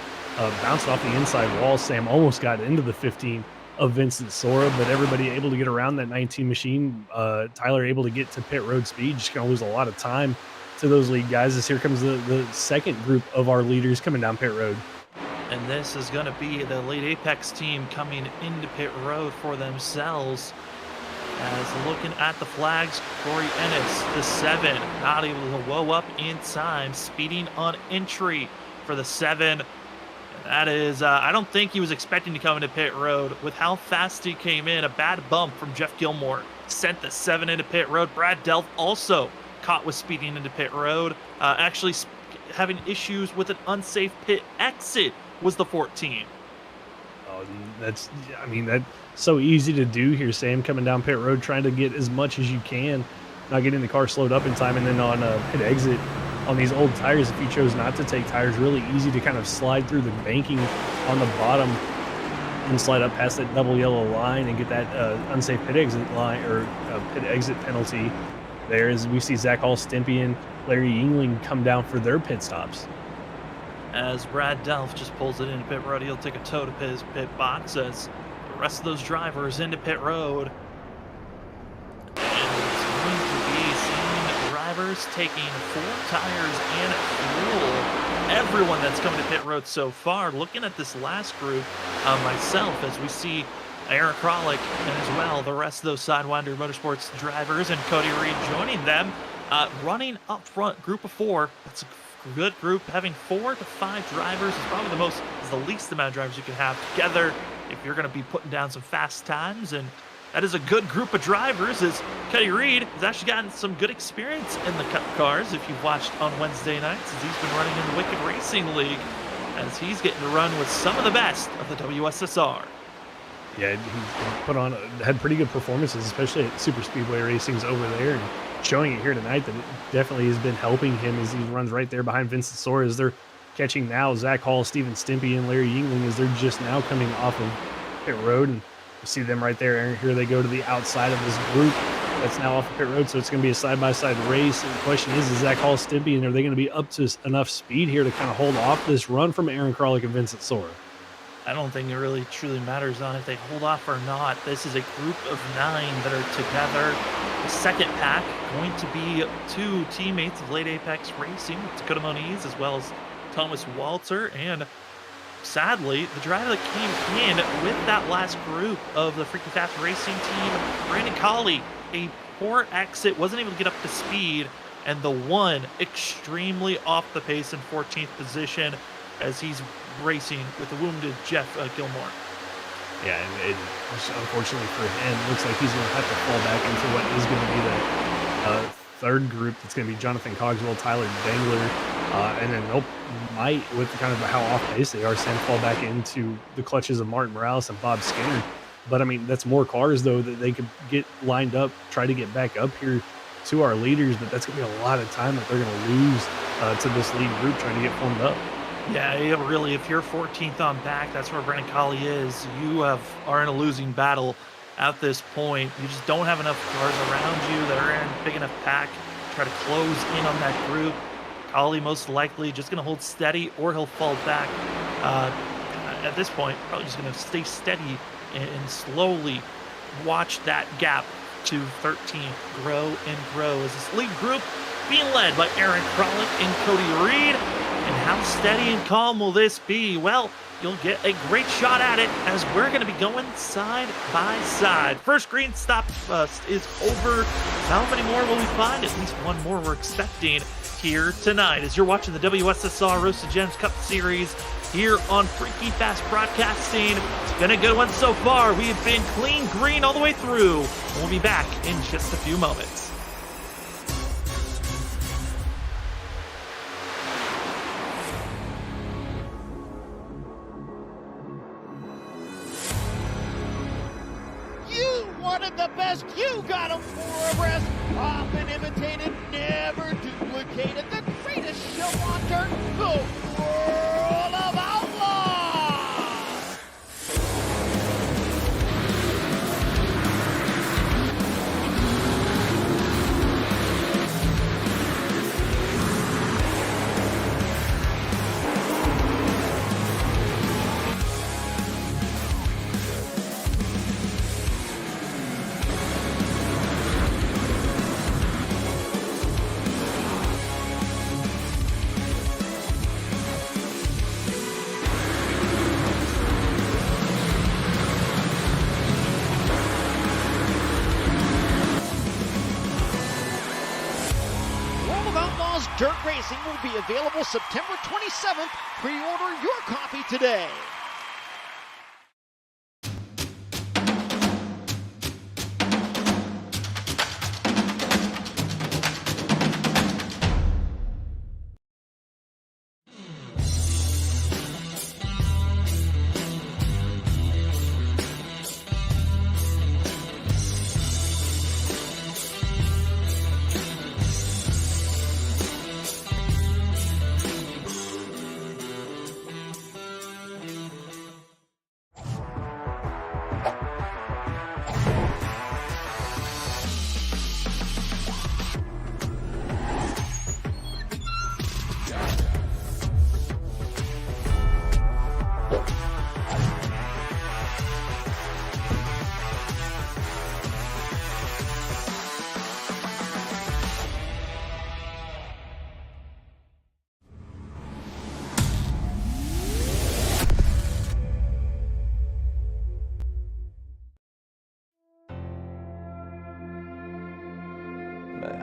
Speaker 3: bounced off the inside wall. Sam almost got into the 15 of Vincent Sora, but everybody able to get around that 19 machine. Tyler able to get to pit road speed, just going to lose a lot of time to those lead guys, as here comes the second group of our leaders coming down pit road.
Speaker 2: And this is going to be the Elite Apex team coming into pit road for themselves. As looking at the flags, Corey Ennis, the 7, not able to woe up in time, speeding on entry for the 7. And that is, I don't think he was expecting to come into pit road. With how fast he came in, a bad bump from Jeff Gilmore sent the 7 into pit road. Brad Delph also caught with speeding into pit road, actually having issues with an unsafe pit exit was the 14.
Speaker 3: Oh, that's so easy to do here, Sam, coming down pit road, trying to get as much as you can, not getting the car slowed up in time, and then on pit exit on these old tires, if you chose not to take tires, really easy to kind of slide through the banking on the bottom and slide up past that double yellow line and get that unsafe pit exit line or pit exit penalty. There as we see Zach Hall, Stimpy, and Larry Yingling come down for their pit stops.
Speaker 2: As Brad Delph just pulls it into pit road, he'll take a tow to his pit box as the rest of those drivers into pit road. And it's going to be seeing drivers taking 4 tires and fuel. Everyone that's coming to pit road so far, looking at this last group, myself, as we see Aaron Kralik and as well the rest of those Sidewinder Motorsports drivers and Cody Reed joining them, running up front, group of 4. That's a good group. Having 4 to 5 drivers is probably the least amount of drivers you can have together if you're going to be putting down some fast times. And that is a good group of drivers, as Cody Reed has actually gotten some good experience in the Cup cars if you've watched on Wednesday nights, as he's been running in the Wicked Racing League, as he's getting to run with some of the best of the WSSR.
Speaker 3: Yeah, he's had pretty good performances, especially at Super Speedway Racing's over there, and showing it here tonight that it definitely has been helping him as he runs right there behind Vincent Sora as they're catching now Zach Hall, Steven Stimpy, and Larry Yingling as they're just now coming off of pit road. And you see them right there, and here they go to the outside of this group that's now off of pit road, so it's going to be a side-by-side race. And the question is Zach Hall, Stimpy, and are they going to be up to enough speed here to kind of hold off this run from Aaron Kralik and Vincent Sora?
Speaker 2: I don't think it really truly matters on if they hold off or not. This is a group of 9 that are together. The second pack going to be 2 teammates of Late Apex Racing, Dakota Moniz as well as Thomas Walter, and sadly, the driver that came in with that last group of the Freaky Fast Racing team, Brandon Colley, a poor exit, wasn't able to get up to speed, and the one extremely off the pace in 14th position as he's racing with the wounded Jeff Gilmore.
Speaker 3: Yeah, and it, unfortunately for him, looks like he's going to have to fall back into what is going to be the third group. That's going to be Jonathan Cogswell, Tyler Dangler, and then they'll might, with kind of how off pace they are, Sam fall back into the clutches of Martin Morales and Bob Skinner. But I mean, that's more cars though that they could get lined up, try to get back up here to our leaders. But that's going to be a lot of time that they're going to lose to this lead group trying to get formed up.
Speaker 2: Yeah, really, if you're 14th on back, that's where Brandon Colley is. You are in a losing battle at this point. You just don't have enough cars around you that are in a big enough pack to try to close in on that group. Colley most likely just going to hold steady, or he'll fall back. At this point, probably just going to stay steady and slowly watch that gap to 13 grow and grow as this lead group being led by Aaron Kralik and Cody Reed. And how steady and calm will this be? Well, you'll get a great shot at it as we're going to be going side by side. First green stop is over. How many more will we find? At least one more we're expecting here tonight as you're watching the WSSR Roasted Gems Cup Series here on Freaky Fast Broadcasting. It's been a good one so far. We have been clean green all the way through. We'll be back in just a few moments.
Speaker 4: The best, you got them for a rest. Often imitated, never duplicated. The greatest show on dirt, the World of Outlaws. Dirt Racing will be available September 27th. Pre-order your copy today.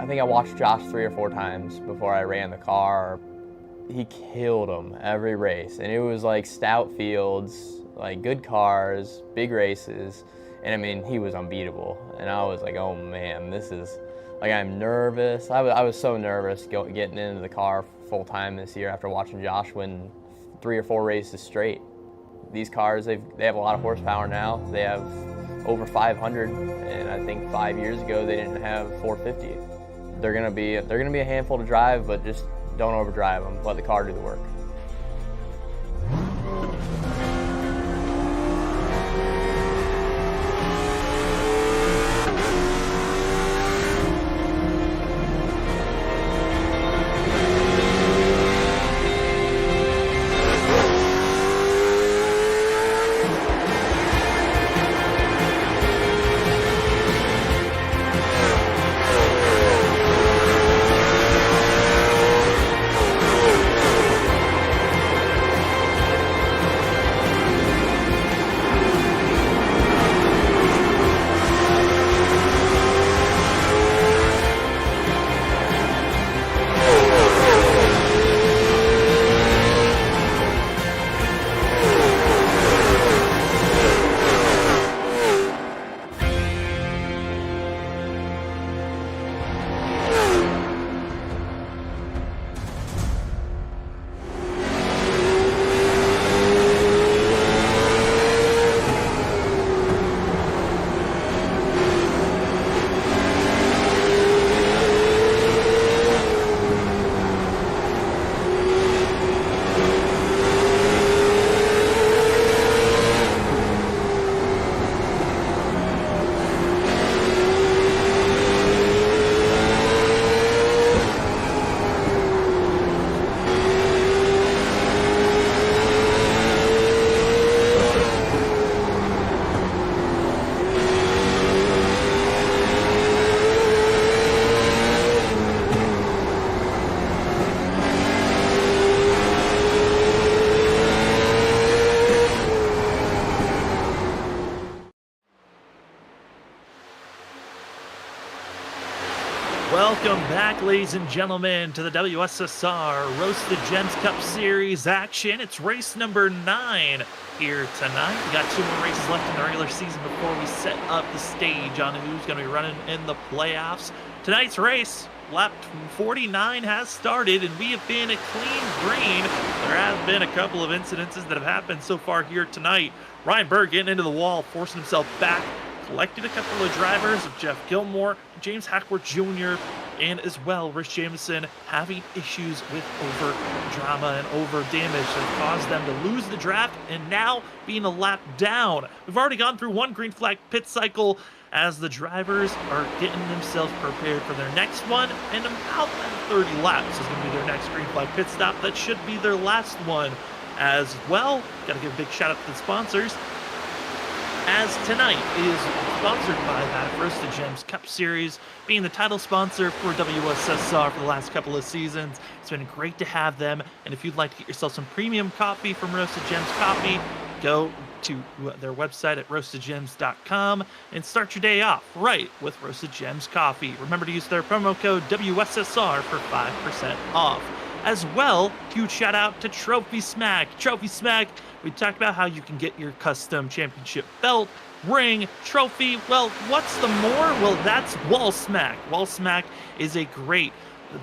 Speaker 5: think I watched Josh 3 or 4 times before I ran the car. He killed them every race, and it was like stout fields, like good cars, big races, and I mean, he was unbeatable. And I was like, oh man, this is, like, I'm nervous. I was so nervous getting into the car full time this year after watching Josh win 3 or 4 races straight. These cars, they have a lot of horsepower now. They have over 500, and I think 5 years ago they didn't have 450. They're gonna be a handful to drive, but just don't overdrive them. Let the car do the work.
Speaker 2: Welcome back, ladies and gentlemen, to the WSSR Roasted Gems Cup Series action. It's race number 9 here tonight. We got 2 more races left in the regular season before we set up the stage on who's going to be running in the playoffs. Tonight's race, lap 49, has started, and we have been a clean green. There have been a couple of incidences that have happened so far here tonight. Ryan Berg getting into the wall, forcing himself back. Collected a couple of drivers of Jeff Gilmore, James Hackworth Jr., and as well Rich Jameson having issues with over drama and over damage that caused them to lose the draft and now being a lap down. We've already gone through 1 green flag pit cycle as the drivers are getting themselves prepared for their next one, and about 30 laps is going to be their next green flag pit stop. That should be their last one as well. Got to give a big shout out to the sponsors, as tonight is sponsored by that Roasted Gems Cup Series, being the title sponsor for WSSR for the last couple of seasons. It's been great to have them, and if you'd like to get yourself some premium coffee from Roasted Gems Coffee, go to their website at roastedgems.com and start your day off right with Roasted Gems Coffee. Remember to use their promo code WSSR for 5% off. As well, huge shout out to Trophy Smack. Trophy Smack, we talked about how you can get your custom championship belt, ring, trophy. Well, what's the more? Well, that's Wall Smack. Wall Smack is a great,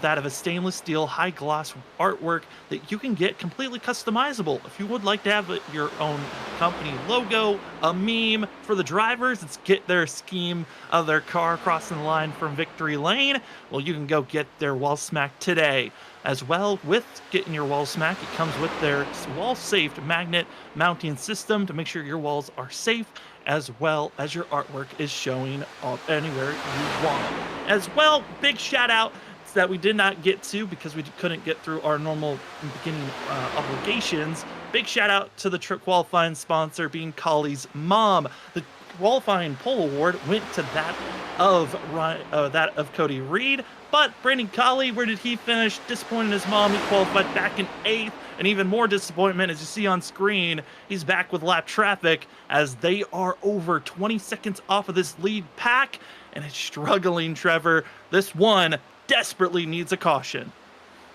Speaker 2: that of a stainless steel high gloss artwork that you can get completely customizable. If you would like to have your own company logo, a meme for the drivers, let's get their scheme of their car crossing the line from victory lane, well, you can go get their Wall Smack today. As well, with getting your Wall Smack, it comes with their wall-safe magnet mounting system to make sure your walls are safe, as well as your artwork is showing up anywhere you want. As well, big shout out that we did not get to because we couldn't get through our normal beginning obligations. Big shout out to the trip qualifying sponsor, being Colley's mom. The qualifying pole award went to that of Cody Reed. But Brandon Colley, where did he finish? Disappointed his mom. He qualified back in 8th. And even more disappointment, as you see on screen, he's back with lap traffic as they are over 20 seconds off of this lead pack. And it's struggling, Trevor. This one desperately needs a caution.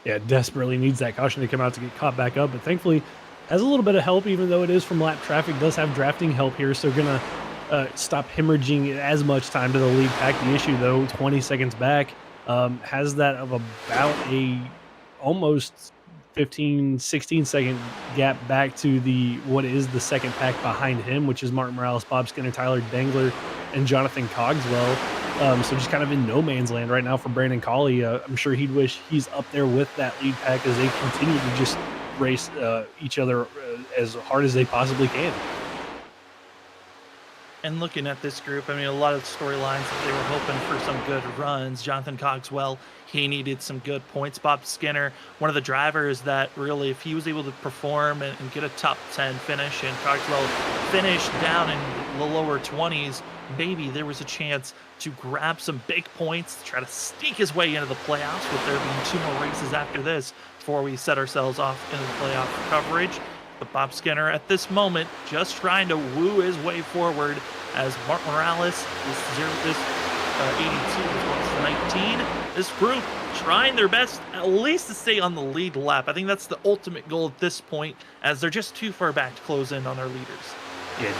Speaker 3: Yeah, desperately needs that caution to come out to get caught back up, but thankfully has a little bit of help, even though it is from lap traffic, does have drafting help here, so gonna stop hemorrhaging as much time to the lead pack. The issue though, 20 seconds back, has that of about a almost 15-16 second gap back to the what is the second pack behind him, which is Martin Morales, Bob Skinner, Tyler Dangler, and Jonathan Cogswell. So just kind of in no man's land right now for Brandon Colley. I'm sure he'd wish he's up there with that lead pack as they continue to just race each other as hard as they possibly can.
Speaker 2: And looking at this group, I mean, a lot of storylines that they were hoping for some good runs. Jonathan Cogswell, he needed some good points. Bob Skinner, one of the drivers that really, if he was able to perform and get a top 10 finish, and Cogswell finished down in the lower 20s, maybe there was a chance to grab some big points, to try to sneak his way into the playoffs, with there being 2 more races after this before we set ourselves off into the playoff coverage. But Bob Skinner at this moment just trying to woo his way forward as Mark Morales, this 82 as well as 19. This group trying their best at least to stay on the lead lap. I think that's the ultimate goal at this point, as they're just too far back to close in on their leaders.
Speaker 3: Yeah,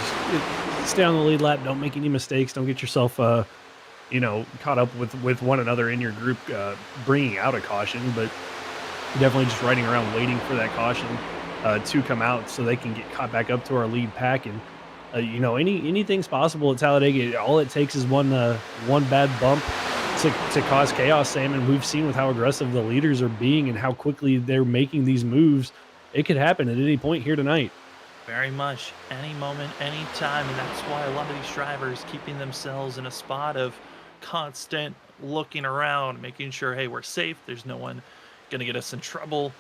Speaker 3: just stay on the lead lap. Don't make any mistakes. Don't get yourself, caught up with one another in your group, bringing out a caution. But definitely just riding around waiting for that caution to come out so they can get caught back up to our lead pack. And anything's possible at Talladega. All it takes is one bad bump to cause chaos, Sam. And we've seen with how aggressive the leaders are being and how quickly they're making these moves. It could happen at any point here tonight.
Speaker 2: Very much, any moment, any time, and that's why a lot of these drivers keeping themselves in a spot of constant looking around, making sure, hey, we're safe, there's no one gonna get us in trouble.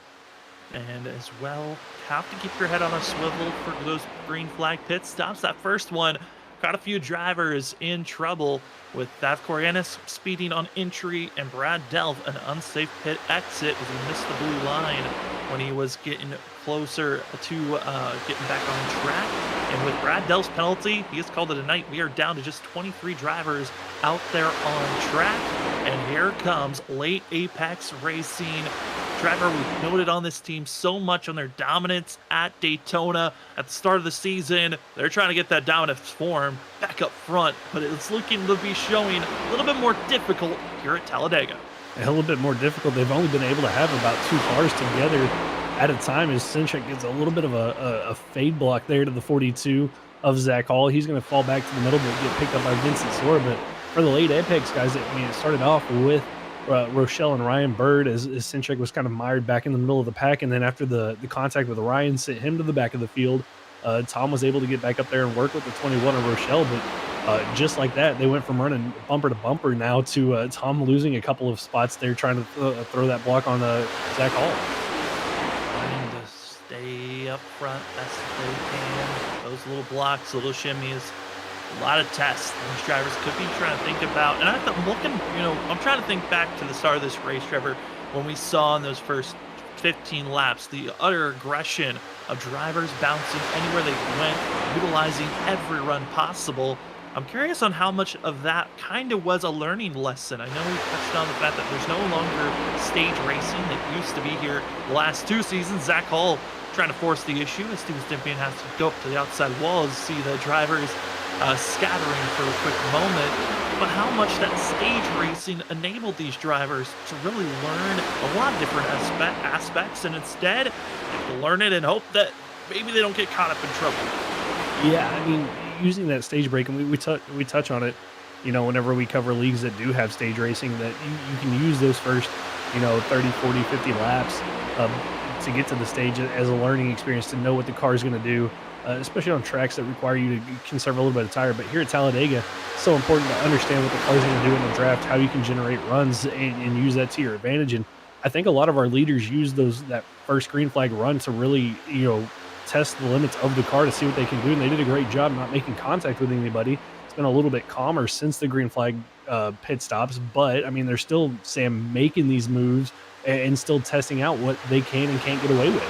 Speaker 2: And as well, have to keep your head on a swivel for those green flag pit stops. That first one got a few drivers in trouble, with Thav Coryanis speeding on entry and Brad Delph an unsafe pit exit as he missed the blue line when he was getting closer to getting back on track. And with Brad Delph's penalty, he has called it a night. We are down to just 23 drivers out there on track. And here comes late Apex Racing driver we've noted on this team so much on their dominance at Daytona at the start of the season. They're trying to get that dominant form back up front, but it's looking to be showing a little bit more difficult here at Talladega.
Speaker 3: A little bit more difficult. They've only been able to have about 2 cars together at a time as Sinchek gets a little bit of a fade block there to the 42 of Zach Hall. He's going to fall back to the middle but get picked up by Vincent Sora. But for the late Apex guys, it started off with Rochelle and Ryan Bird as Sinchek was kind of mired back in the middle of the pack, and then after the contact with Ryan sent him to the back of the field, Tom was able to get back up there and work with the 21 of Rochelle. But just like that, they went from running bumper to bumper now to Tom losing a couple of spots there trying to throw that block on Zach Hall.
Speaker 2: Trying to stay up front best they can. Those little blocks, little shimmies. A lot of tests these drivers could be trying to think about. And I'm trying to think back to the start of this race, Trevor, when we saw in those first 15 laps the utter aggression of drivers bouncing anywhere they went, utilizing every run possible. I'm curious on how much of that kind of was a learning lesson. I know we touched on the fact that there's no longer stage racing that used to be here the last 2 seasons. Zach Hall trying to force the issue as Steven Stympian has to go up to the outside wall to see the drivers scattering for a quick moment. But how much that stage racing enabled these drivers to really learn a lot of different aspects, and instead they have to learn it and hope that maybe they don't get caught up in trouble.
Speaker 3: Yeah, I mean, using that stage break, and we touch on it, whenever we cover leagues that do have stage racing, that you can use those first, 30, 40, 50 laps to get to the stage as a learning experience, to know what the car is going to do, especially on tracks that require you to conserve a little bit of tire. But here at Talladega, it's so important to understand what the car is going to do in the draft, how you can generate runs and use that to your advantage. And I think a lot of our leaders use that first green flag run to really, test the limits of the car to see what they can do. And they did a great job not making contact with anybody. It's been a little bit calmer since the green flag pit stops, but I mean, they're still, Sam, making these moves and still testing out what they can and can't get away with.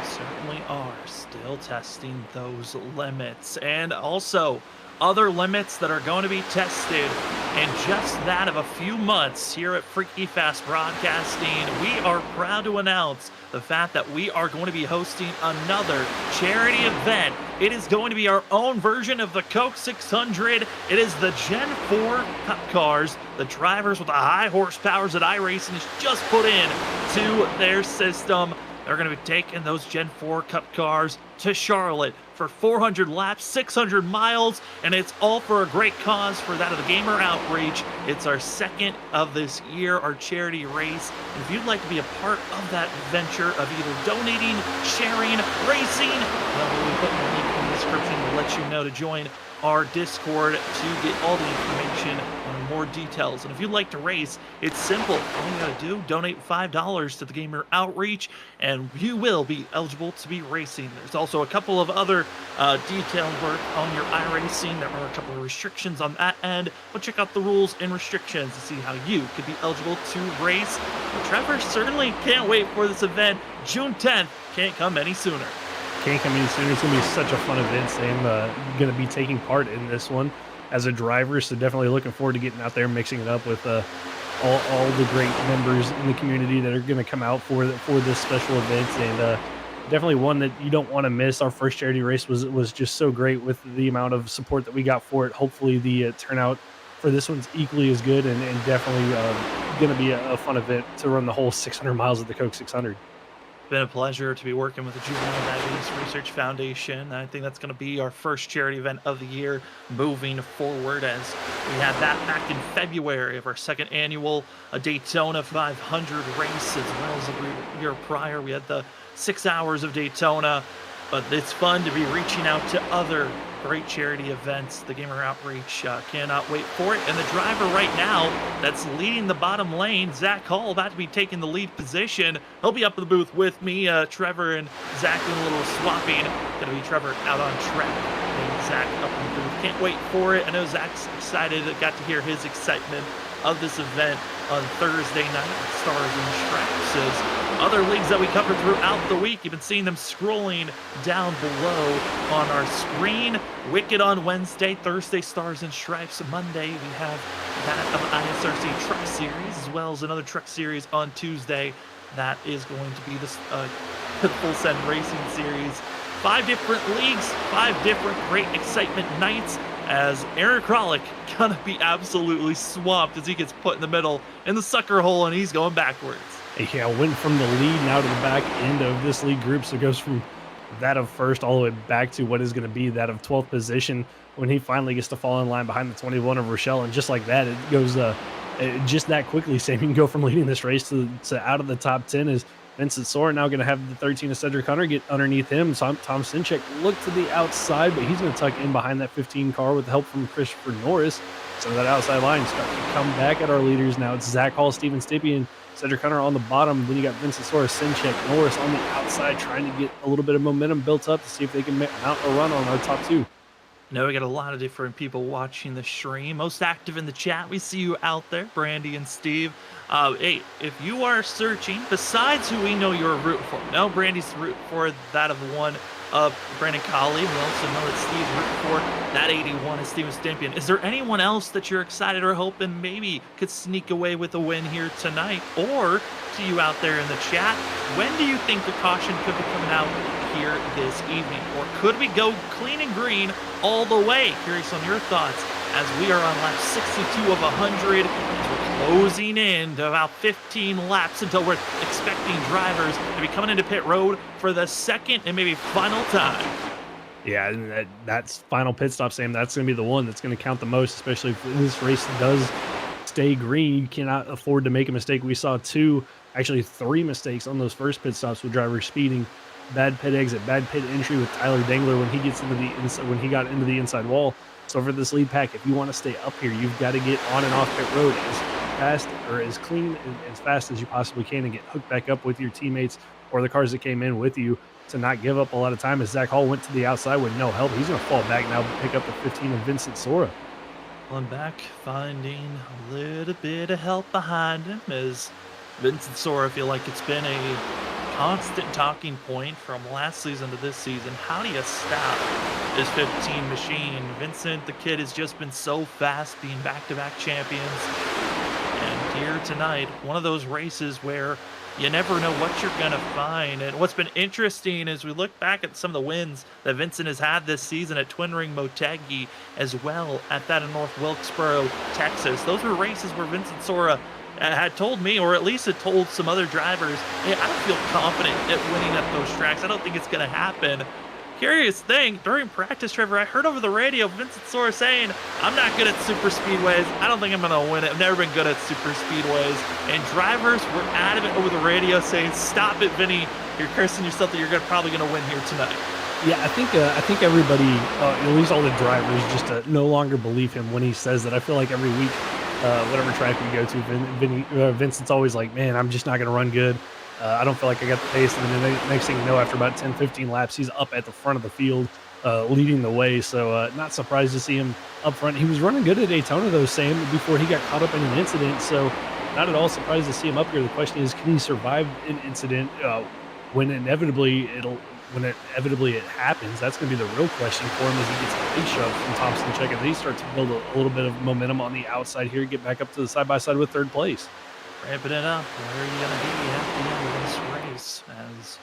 Speaker 2: Certainly are still testing those limits. And also, other limits that are going to be tested in just that of a few months here at Freaky Fast Broadcasting. We are proud to announce the fact that we are going to be hosting another charity event. It is going to be our own version of the Coke 600. It is the Gen 4 Cup cars, the drivers with the high horsepowers that iRacing has just put in to their system. They're going to be taking those Gen 4 Cup cars to Charlotte for 400 laps, 600 miles, and it's all for a great cause for that of the Gamer Outreach. It's our second of this year, our charity race. And if you'd like to be a part of that venture of either donating, sharing, racing, well, we'll put the link in the description to let you know to join our Discord to get all the information on more details. And if you'd like to race, it's simple. All you gotta do, donate $5 to the Gamer Outreach, and you will be eligible to be racing. There's also a couple of other detailed work on your iRacing. There are a couple of restrictions on that end, but check out the rules and restrictions to see how you could be eligible to race. But Trevor certainly can't wait for this event. June 10th can't come any sooner.
Speaker 3: Can't come any sooner. It's going to be such a fun event. Sam going to be taking part in this one as a driver, so definitely looking forward to getting out there and mixing it up with all the great members in the community that are going to come out for this special event, and definitely one that you don't want to miss. Our first charity race was just so great with the amount of support that we got for it. Hopefully the turnout for this one's equally as good, and definitely going to be a fun event to run the whole 600 miles of the Coke 600.
Speaker 2: Been a pleasure to be working with the Juvenile Diabetes Research Foundation. I think that's going to be our first charity event of the year moving forward, as we had that back in February of our second annual Daytona 500 race, as well as the year prior. We had the 6 hours of Daytona, but it's fun to be reaching out to other great charity events. The Gamer Outreach cannot wait for it. And the driver right now that's leading the bottom lane, Zach Hall, about to be taking the lead position. He'll be up in the booth with me. Trevor and Zach doing a little swapping. Going to be Trevor out on track and Zach up in the booth. Can't wait for it. I know Zach's excited. I got to hear his excitement of this event on Thursday night at Stars and Stripes. As other leagues that we covered throughout the week, you've been seeing them scrolling down below on our screen. Wicked on Wednesday, Thursday Stars and Stripes. Monday we have that of ISRC Truck Series, as well as another Truck Series on Tuesday. That is going to be the Full Send Racing Series. 5 different leagues, 5 different great excitement nights, as Aaron Kralik gonna be absolutely swamped as he gets put in the middle in the sucker hole and he's going backwards.
Speaker 3: Yeah, went from the lead now to the back end of this league group, so it goes from that of first all the way back to what is going to be that of 12th position when he finally gets to fall in line behind the 21 of Rochelle, and just like that, it goes just that quickly. Sam, you can go from leading this race to out of the top 10 as Vincent Sora now going to have the 13 of Cedric Hunter get underneath him. Tom Sinchek looked to the outside, but he's going to tuck in behind that 15 car with the help from Christopher Norris. So that outside line starting to come back at our leaders now. It's Zach Hall, Steven Stippian, Cedric Hunter on the bottom. Then you got Vincent Sora, Sinchek, Norris on the outside, trying to get a little bit of momentum built up to see if they can mount a run on our top 2.
Speaker 2: Now we got a lot of different people watching the stream. Most active in the chat, we see you out there, Brandy and Steve. Hey, if you are searching, besides who we know you're rooting for, no, Brandy's rooting for that of the one of Brandon Colley. We also know that Steve's rooting for that 81 is Steven Stimpian. Is there anyone else that you're excited or hoping maybe could sneak away with a win here tonight? Or to you out there in the chat, when do you think the caution could be coming out here this evening? Or could we go clean and green all the way? Curious on your thoughts as we are on lap 62 of 100. We're closing in to about 15 laps until we're expecting drivers to be coming into pit road for the second and maybe final time.
Speaker 3: Yeah, and that's final pit stop, Sam. That's going to be the one that's going to count the most, especially if this race does stay green. You cannot afford to make a mistake. We saw 3 mistakes on those first pit stops with drivers speeding. Bad pit exit, bad pit entry with Tyler Dangler when he gets into the inside, when he got into the inside wall. So for this lead pack, if you want to stay up here, you've got to get on and off pit road as fast or as clean and as fast as you possibly can and get hooked back up with your teammates or the cars that came in with you to not give up a lot of time. As Zach Hall went to the outside with no help, he's going to fall back now to pick up the 15 of Vincent Sora.
Speaker 2: Pulling back, finding a little bit of help behind him as Vincent Sora feel like it's been a constant talking point from last season to this season. How do you stop this 15 machine? Vincent, the kid, has just been so fast, being back-to-back champions. And here tonight, one of those races where you never know what you're going to find. And what's been interesting is we look back at some of the wins that Vincent has had this season at Twin Ring Motegi, as well at that in North Wilkesboro, Texas. Those were races where Vincent Sora had told me, or at least had told some other drivers, hey, I don't feel confident at winning at those tracks. I don't think it's going to happen. Curious thing, during practice, Trevor, I heard over the radio Vincent Sora saying, I'm not good at super speedways. I don't think I'm going to win it. I've never been good at super speedways. And drivers were adamant over the radio saying, stop it, Vinny. You're cursing yourself that you're probably going to win here tonight.
Speaker 3: Yeah, I think everybody, at least all the drivers, just no longer believe him when he says that. I feel like every week, whatever track we go to, Vincent's always like, man, I'm just not going to run good. I don't feel like I got the pace. And then the next thing you know, after about 10, 15 laps, he's up at the front of the field, leading the way. So not surprised to see him up front. He was running good at Daytona, though, Sam, before he got caught up in an incident. So not at all surprised to see him up here. The question is, can he survive an incident when inevitably it happens? That's going to be the real question for him as he gets a big shove from Thompson Check, and they start to build a little bit of momentum on the outside here, get back up to the side-by-side with third place.
Speaker 2: Ramping it up. Where are you going to be at the end of this race? As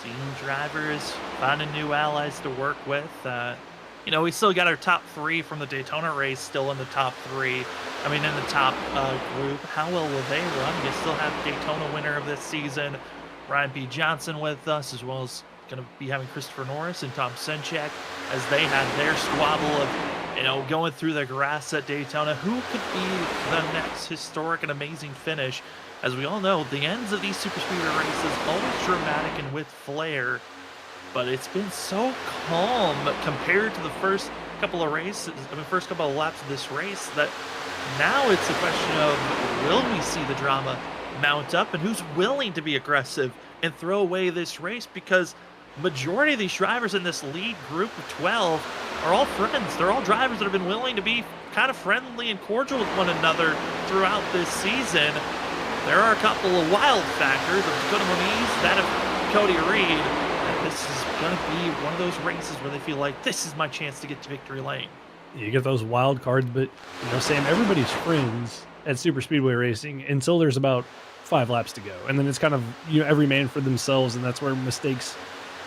Speaker 2: team drivers finding new allies to work with. We still got our top three from the Daytona race still in the top three. I mean, in the top group. How well will they run? You still have Daytona winner of this season, Ryan B. Johnson, with us, as well as going to be having Christopher Norris and Tom Senchak as they had their squabble of going through the grass at Daytona. Who could be the next historic and amazing finish? As we all know, the ends of these super speedway races always dramatic and with flair, but it's been so calm compared to the first couple of laps of this race, that now it's a question of, will we see the drama mount up, and who's willing to be aggressive and throw away this race? Because majority of these drivers in this lead group of 12 are all friends. They're all drivers that have been willing to be kind of friendly and cordial with one another throughout this season. There are a couple of wild factors of Dakota Moniz, that of Cody Reed, and this is going to be one of those races where they feel like, this is my chance to get to victory lane.
Speaker 3: You get those wild cards, but Sam, everybody's friends at super speedway racing until there's about 5 laps to go, and then it's kind of every man for themselves, and that's where mistakes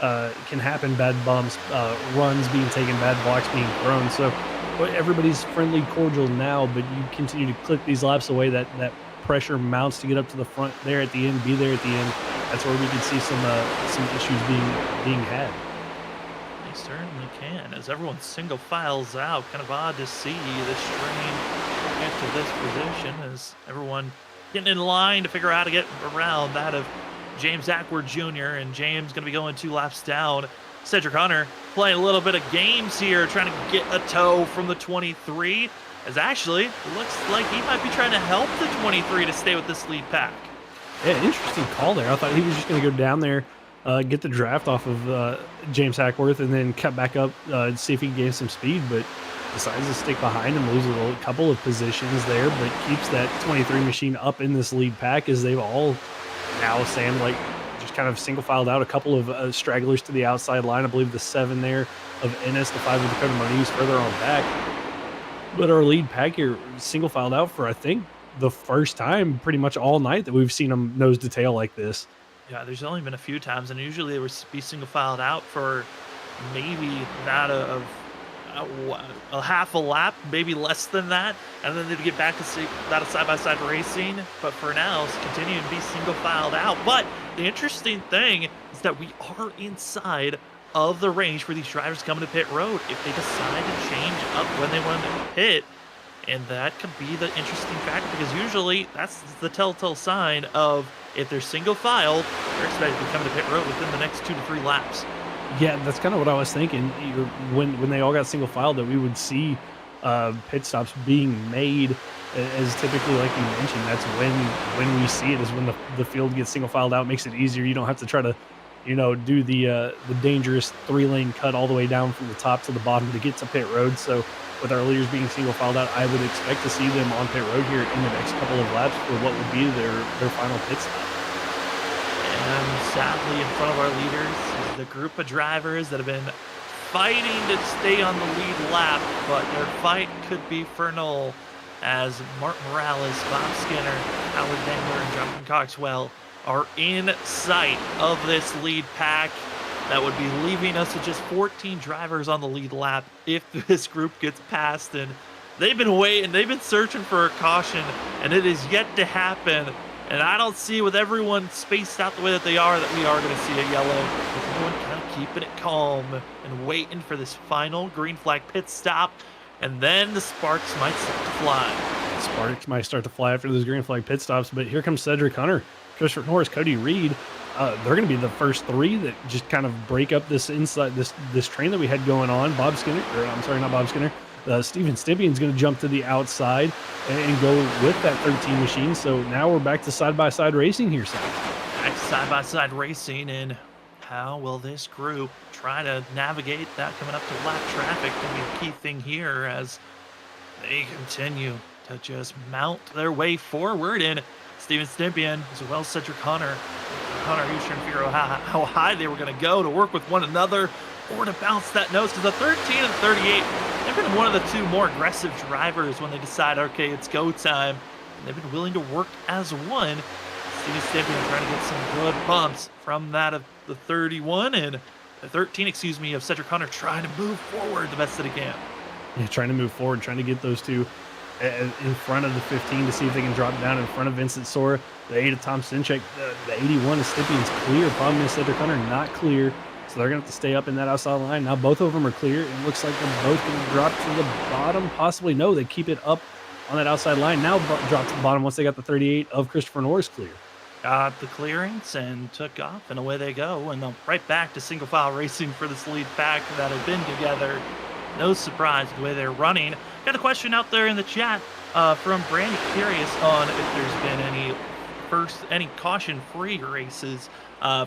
Speaker 3: can happen, bad bumps, runs being taken, bad blocks being thrown. So everybody's friendly, cordial now, but you continue to click these laps away, that pressure mounts to get up to the front there at the end, be there at the end. That's where we can see some issues being had.
Speaker 2: They certainly can, as everyone single files out. Kind of odd to see this train get to this position, as everyone getting in line to figure out how to get around that of James Ackworth Jr., and James going to be going 2 laps down. Cedric Hunter playing a little bit of games here, trying to get a tow from the 23, as actually looks like he might be trying to help the 23 to stay with this lead pack.
Speaker 3: Yeah, interesting call there. I thought he was just going to go down there, get the draft off of James Ackworth, and then cut back up and see if he can gain some speed, but decides to stick behind him, loses a couple of positions there, but keeps that 23 machine up in this lead pack, as they've all now, Sam, just kind of single filed out. A couple of stragglers to the outside line. I believe the 7 there of Ennis, the 5 of Dakota Moniz further on back. But our lead pack here single filed out for, I think, the first time pretty much all night that we've seen them nose to tail like this.
Speaker 2: Yeah, there's only been a few times, and usually they would be single filed out for maybe that of a half a lap, maybe less than that, and then they'd get back to see that of side-by-side racing. But for now, it's continuing to be single filed out. But the interesting thing is that we are inside of the range for these drivers coming to pit road if they decide to change up when they want to pit. And that could be the interesting factor, because usually that's the telltale sign of, if they're single filed, they're expected to come to pit road within the next 2 to 3 laps.
Speaker 3: Yeah, that's kind of what I was thinking. When they all got single filed, that we would see pit stops being made, as typically, like you mentioned, that's when we see it, is when the field gets single filed out. Makes it easier. You don't have to try to do the dangerous 3-lane cut all the way down from the top to the bottom to get to pit road. So with our leaders being single filed out, I would expect to see them on pit road here in the next couple of laps for what would be their final pit stop.
Speaker 2: And sadly in front of our leaders is the group of drivers that have been fighting to stay on the lead lap, but their fight could be for null as Mark Morales, Bob Skinner, Howard Dangler, and Jonathan Coxwell are in sight of this lead pack. That would be leaving us with just 14 drivers on the lead lap if this group gets passed. And they've been waiting, they've been searching for a caution, and it is yet to happen. And I don't see, with everyone spaced out the way that they are, that we are going to see a yellow. With everyone kind of keeping it calm and waiting for this final green flag pit stop. And then the sparks might start to fly.
Speaker 3: Sparks might start to fly after those green flag pit stops, but here comes Cedric Hunter, Christopher Norris, Cody Reed. They're going to be the first three that just kind of break up this train that we had going on. Bob Skinner, or I'm sorry, not Bob Skinner. Steven Stimpion's going to jump to the outside and go with that 13 machine. So now we're back to side-by-side racing here, Sam.
Speaker 2: Back to side-by-side racing, and how will this group try to navigate that coming up to lap traffic? Going to be a key thing here as they continue to just mount their way forward. And Steven Stimpion, as well as Cedric Hunter. Hunter, he was trying to figure out how high they were going to go to work with one another or to bounce that nose, because the 13 and 38, they've been one of the two more aggressive drivers when they decide, okay, it's go time. And they've been willing to work as one. Steven Stimpion trying to get some good bumps from that of the 31 and the 13, of Cedric Hunter, trying to move forward the best that he can.
Speaker 3: Yeah, trying to move forward, trying to get those two in front of the 15 to see if they can drop down in front of Vincent Sora. The 8 of Tom Stinchek, the 81 of Stimpion's clear. Problem is Cedric Hunter not clear, so they're going to have to stay up in that outside line. Now both of them are clear. It looks like they're both going to drop to the bottom. Possibly no, they keep it up on that outside line. Now drop to the bottom once they got the 38 of Christopher Norris clear.
Speaker 2: Got the clearance and took off, and away they go. And they'll right back to single file racing for this lead pack that have been together. No surprise the way they're running. Got a question out there in the chat from Brandy, curious on if there's been any caution-free races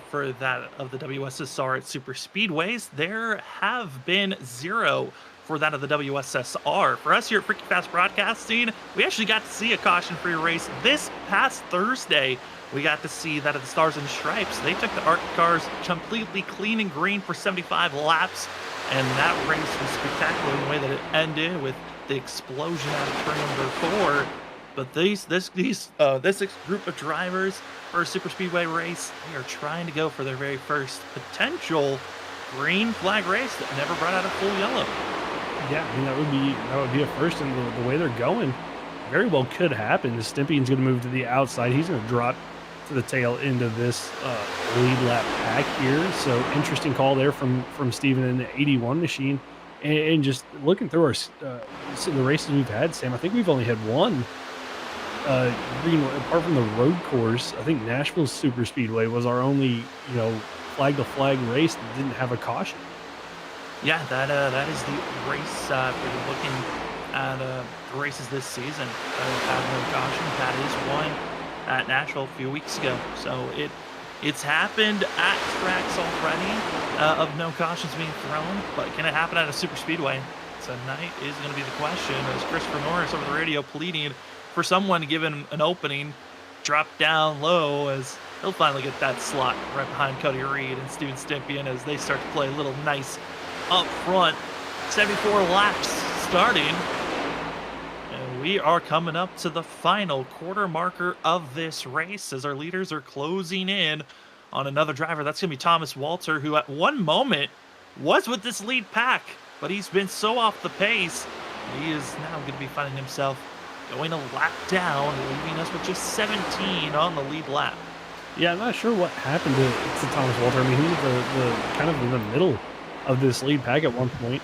Speaker 2: for that of the WSSR at super speedways. There have been 0 for that of the WSSR. For us here at Freaky Fast Broadcasting, we actually got to see a caution-free race this past Thursday. We got to see that of the Stars and Stripes. They took the ARC cars completely clean and green for 75 laps, and that race was spectacular in the way that it ended with the explosion out of turn number 4. But this group of drivers for a super speedway race, they are trying to go for their very first potential green flag race that never brought out a full yellow.
Speaker 3: Yeah, I mean that would be a first, and the way they're going, very well could happen. The Stimpion's going to move to the outside. He's going to drop to the tail end of this lead lap pack here. So interesting call there from Steven in the 81 machine. And just looking through the races we've had, Sam, I think we've only had one green, apart from the road course. I think Nashville's Super Speedway was our only, flag to flag race that didn't have a caution.
Speaker 2: Yeah, that is the race. If you're looking at the races this season, had no caution. That is one at Nashville a few weeks ago. So it's happened at tracks already of no cautions being thrown, but can it happen at a super speedway? Tonight is going to be the question, as Christopher Norris over the radio pleading for someone to give him an opening, drop down low, as he'll finally get that slot right behind Cody Reed and Steven Stimpion as they start to play a little nice up front. 74 laps starting. We are coming up to the final quarter marker of this race as our leaders are closing in on another driver. That's going to be Thomas Walter, who at one moment was with this lead pack, but he's been so off the pace. He is now going to be finding himself going a lap down, leaving us with just 17 on the lead lap.
Speaker 3: Yeah, I'm not sure what happened to Thomas Walter. I mean, he was the kind of in the middle of this lead pack at one point.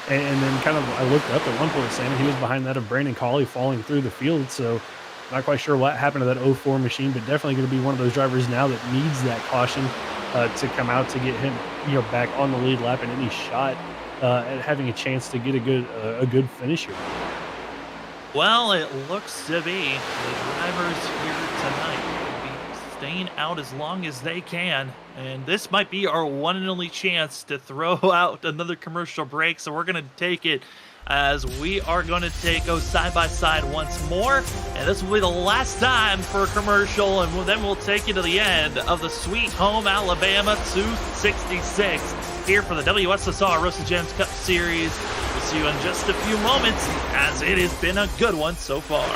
Speaker 3: And then I looked up at one point, Sam, and he was behind that of Brandon Colley falling through the field. So not quite sure what happened to that 04 machine, but definitely going to be one of those drivers now that needs that caution to come out to get him, back on the lead lap and any shot at having a chance to get a good finish here.
Speaker 2: Well, it looks to be the drivers here tonight will be staying out as long as they can. And this might be our one and only chance to throw out another commercial break. So we're going to take it as we are going to go side by side once more. And this will be the last time for a commercial. And then we'll take you to the end of the Sweet Home Alabama 266 here for the WSSR Roasted Gems Cup Series. We'll see you in just a few moments, as it has been a good one so far.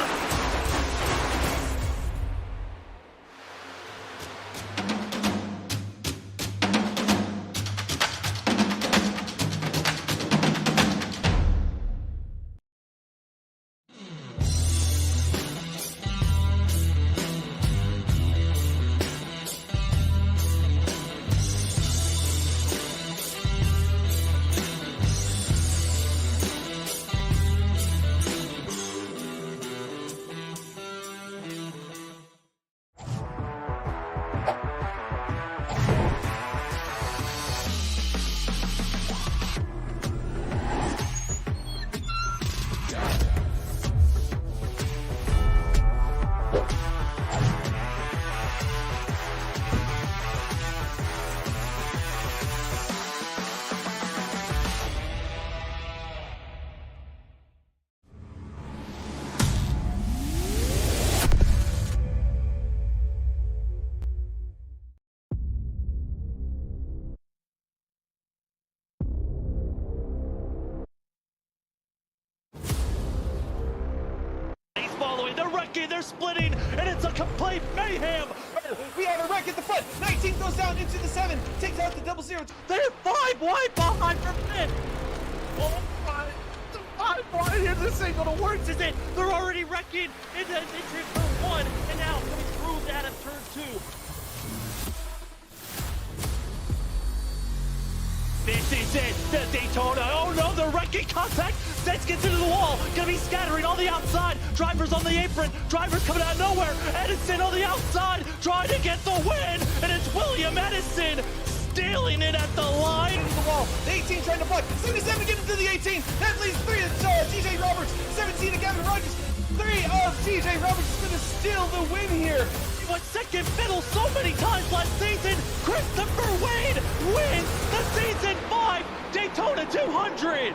Speaker 2: They're wrecking, they're splitting, and it's a complete mayhem.
Speaker 6: We have a wreck at the front. 19 goes down into the 7, takes out the 00.
Speaker 2: They're 5 wide behind for fifth. Oh my, the 5 wide here, this ain't gonna work, is it? They're already wrecking into turn 1, and now coming through that at turn 2. This is it, the Daytona. Oh no, they're wrecking contact. Sets gets into the wall, gonna be scattering on the outside. Drivers on the apron, drivers coming out of nowhere. Edison on the outside, trying to get the win. And it's William Edison stealing it at the line.
Speaker 6: Into the wall. The 18 trying to block. 77 get into the 18. That leaves 3 of TJ Roberts. 17 to Gavin Rogers. 3 of TJ Roberts is gonna steal the win here.
Speaker 2: He went second fiddle so many times last season. Christopher Wade wins the season 5 Daytona 200.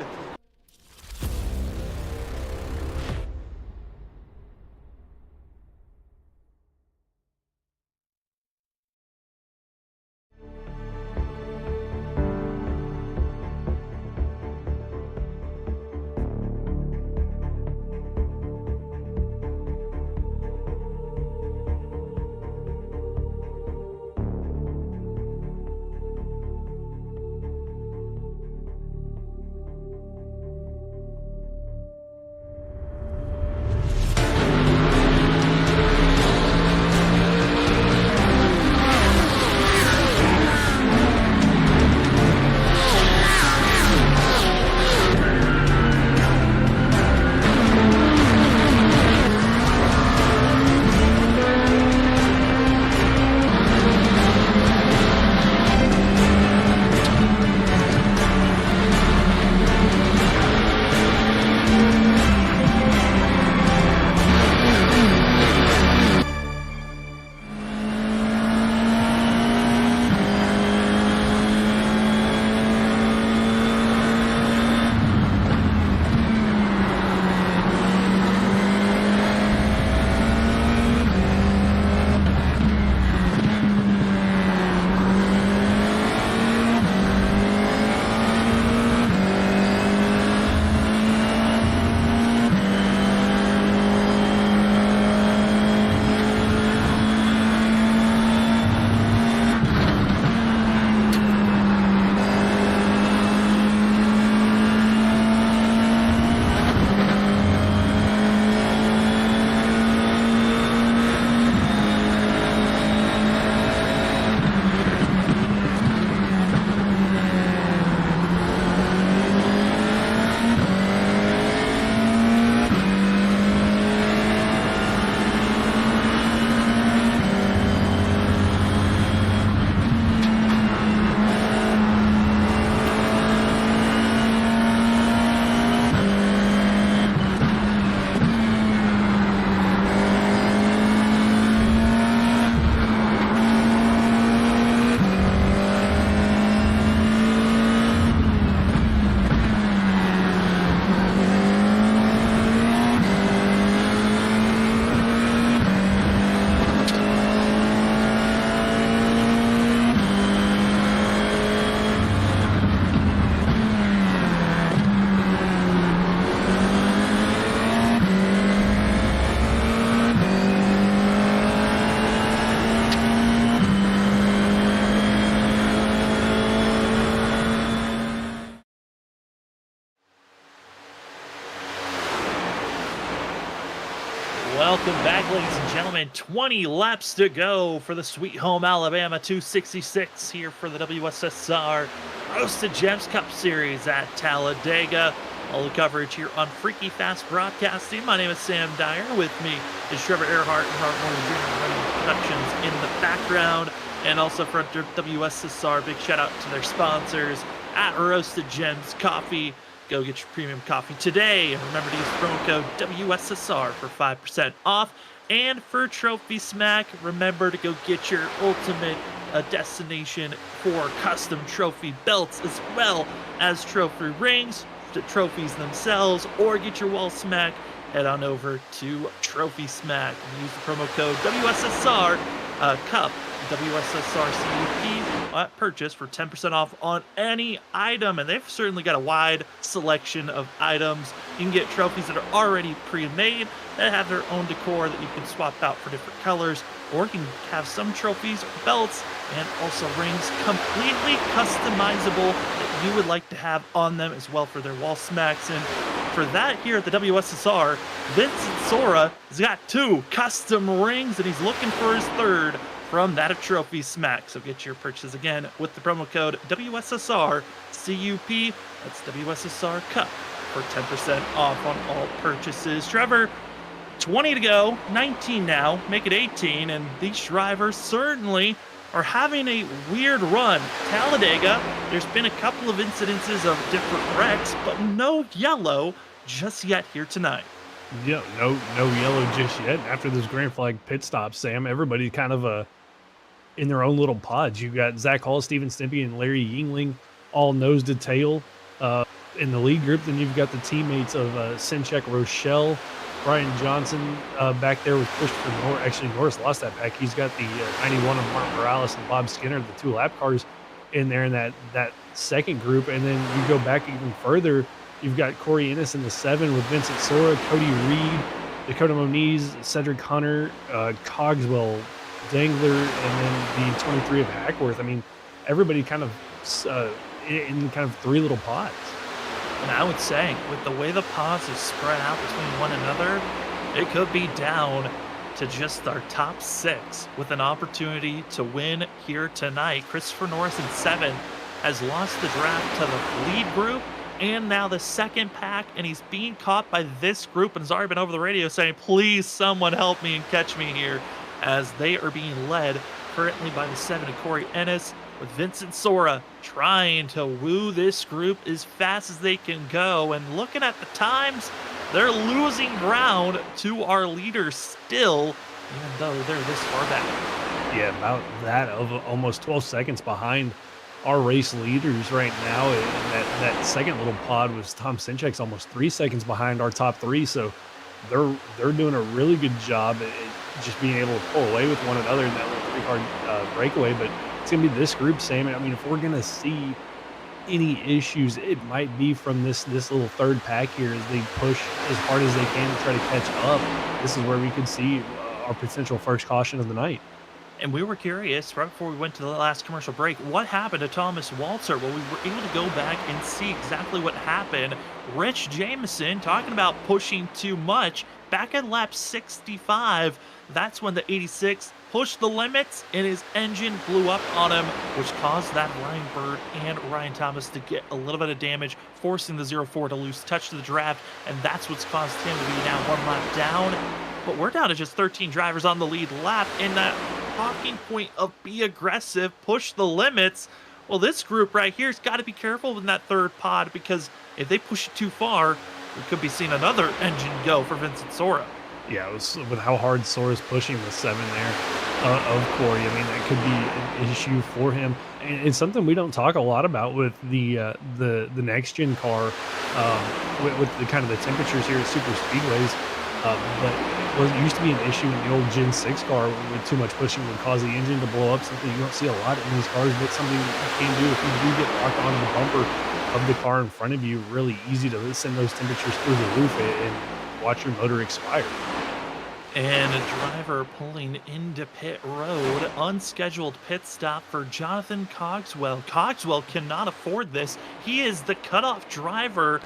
Speaker 2: Welcome back, ladies and gentlemen. 20 laps to go for the Sweet Home Alabama 266 here for the WSSR Roasted Gems Cup Series at Talladega. All the coverage here on Freaky Fast Broadcasting. My name is Sam Dyer. With me is Trevor Earhart and Robert Morgan Jr. running productions in the background. And also for WSSR, big shout out to their sponsors at Roasted Gems Coffee. Go get your premium coffee today. And remember to use promo code WSSR for 5% off. And for Trophy Smack, remember to go get your ultimate destination for custom trophy belts as well as trophy rings, the trophies themselves, or get your wall smack. Head on over to Trophy Smack and use the promo code WSSR Cup, WSSR CUP at purchase for 10% off on any item. And they've certainly got a wide selection of items. You can get trophies that are already pre-made that have their own decor that you can swap out for different colors, or you can have some trophies, belts, and also rings completely customizable that you would like to have on them as well for their wall smacks. And for that, here at the WSSR, Vincent Sora has got 2 custom rings, and he's looking for his 3rd from that of Trophy Smack. So get your purchases again with the promo code WSSR CUP. That's WSSR Cup for 10% off on all purchases. Trevor, 20 to go, 19 now, make it 18, and these drivers certainly are having a weird run. Talladega, there's been a couple of incidences of different wrecks, but no yellow just yet here tonight.
Speaker 3: Yeah, no yellow just yet. After this Grand Flag pit stop, Sam, everybody kind of in their own little pods. You got Zach Hall, Steven Stimpy, and Larry Yingling all nose to tail in the lead group. Then you've got the teammates of Sinchek Rochelle, Brian Johnson back there with Christopher Norris. Actually, Norris lost that pack. He's got the 91 of Mark Morales and Bob Skinner, the 2 lap cars in there in that second group. And then you go back even further, you've got Corey Ennis in the 7 with Vincent Sora, Cody Reed, Dakota Moniz, Cedric Hunter, Cogswell, Dangler, and then the 23 of Hackworth. I mean, everybody kind of in kind of 3 little pods.
Speaker 2: And I would say, with the way the pods are spread out between one another, it could be down to just our top 6 with an opportunity to win here tonight. Christopher Norris in 7 has lost the draft to the lead group and now the second pack, and he's being caught by this group and has already been over the radio saying, please someone help me and catch me here, as they are being led currently by the 7 of Corey Ennis, with Vincent Sora trying to woo this group as fast as they can go. And looking at the times, they're losing ground to our leaders still, even though they're this far back.
Speaker 3: Yeah, about that, of almost 12 seconds behind our race leaders right now. And that second little pod was Tom Sinchek's almost 3 seconds behind our top 3. So they're doing a really good job at just being able to pull away with one another in that little 3-car breakaway. But it's going to be this group, Sam. I mean, if we're going to see any issues, it might be from this little 3rd pack here as they push as hard as they can to try to catch up. This is where we could see our potential first caution of the night.
Speaker 2: And we were curious, right before we went to the last commercial break, what happened to Thomas Walter? Well, we were able to go back and see exactly what happened. Rich Jameson talking about pushing too much. Back in lap 65, that's when the 86 pushed the limits and his engine blew up on him, which caused that Ryan Bird and Ryan Thomas to get a little bit of damage, forcing the 04 to lose touch to the draft, and that's what's caused him to be now 1 lap down. But we're down to just 13 drivers on the lead lap, and that talking point of be aggressive, push the limits. Well, this group right here has got to be careful in that 3rd pod, because if they push it too far, we could be seeing another engine go for Vincent Sora.
Speaker 3: Yeah, it was with how hard Sora's pushing the 7 there of Corey. I mean, that could be an issue for him. And it's something we don't talk a lot about with the next gen car, with the kind of the temperatures here at super speedways. But it used to be an issue in the old Gen 6 car with too much pushing would cause the engine to blow up. Something you don't see a lot in these cars, but something you can do if you do get locked onto the bumper of the car in front of you. Really easy to send those temperatures through the roof and watch your motor expire.
Speaker 2: And a driver pulling into pit road. Unscheduled pit stop for Jonathan Cogswell. Cogswell cannot afford this. He is the cutoff driver,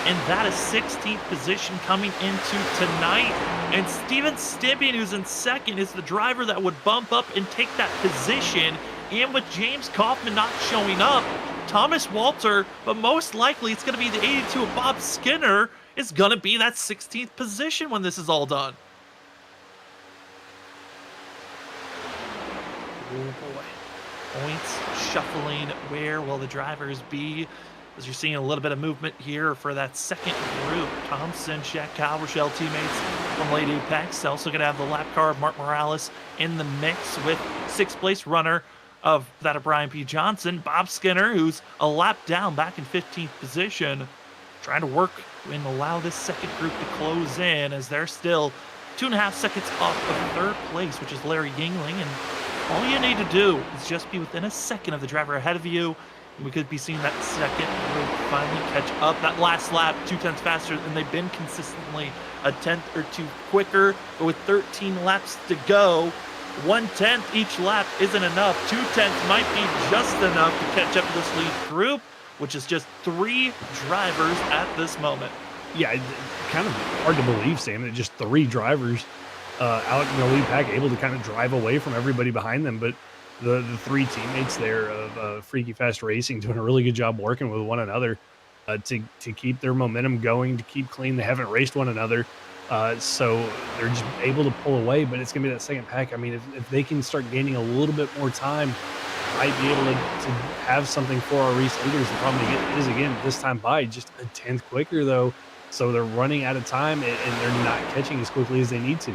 Speaker 2: and that is 16th position coming into tonight. And Steven Stibbian, who's in second, is the driver that would bump up and take that position. And with James Kaufman not showing up, Thomas Walter, but most likely it's going to be the 82 of Bob Skinner, is going to be that 16th position when this is all done. Oh boy. Points shuffling. Where will the drivers be? As you're seeing a little bit of movement here for that second group. Thompson, Jack Kyle, Rochelle teammates from Late Apex. Also going to have the lap car of Mark Morales in the mix with 6th place runner of that of Brian P. Johnson. Bob Skinner, who's a lap down back in 15th position, trying to work and allow this second group to close in as they're still 2.5 seconds off of 3rd place, which is Larry Yingling. And all you need to do is just be within a second of the driver ahead of you. And we could be seeing that second group finally catch up. That last lap, 0.2 faster than they've been consistently, a 10th or 2 quicker. But with 13 laps to go, 1/10 each lap isn't enough. 2/10 might be just enough to catch up to this lead group, which is just 3 drivers at this moment.
Speaker 3: Yeah, kind of hard to believe, Sam, that just 3 drivers out in the lead pack able to kind of drive away from everybody behind them. But the 3 teammates there of Freaky Fast Racing doing a really good job working with one another to keep their momentum going, to keep clean. They haven't raced one another. So they're just able to pull away, but it's going to be that second pack. I mean, if they can start gaining a little bit more time, might be able to have something for our race leaders. The problem is, again, this time by just a 10th quicker, though. So they're running out of time, and they're not catching as quickly as they need to.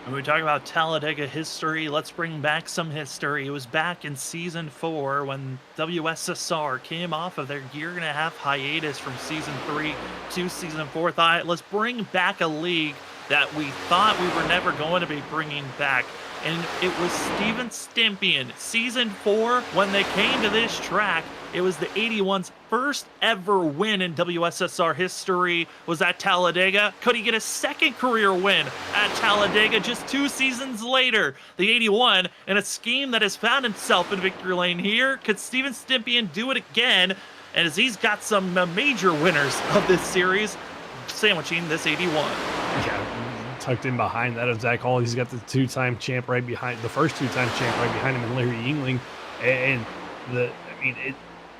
Speaker 2: When we talk about Talladega history, let's bring back some history. It was back in Season 4 when WSSR came off of their year-and-a-half hiatus from Season 3 to Season 4. Let's bring back a league that we thought we were never going to be bringing back. And it was Steven Stibbian. Season 4, when they came to this track, it was the 81's first ever win in WSSR history was at Talladega. Could he get a second career win at Talladega just 2 seasons later? The 81, in a scheme that has found himself in victory lane here, could Steven Stibbian do it again? And as he's got some major winners of this series, sandwiching this 81.
Speaker 3: Yeah, tucked in behind that of Zach Hall. He's got the 2-time champ right behind, the first 2-time champ right behind him, and Larry Yingling. And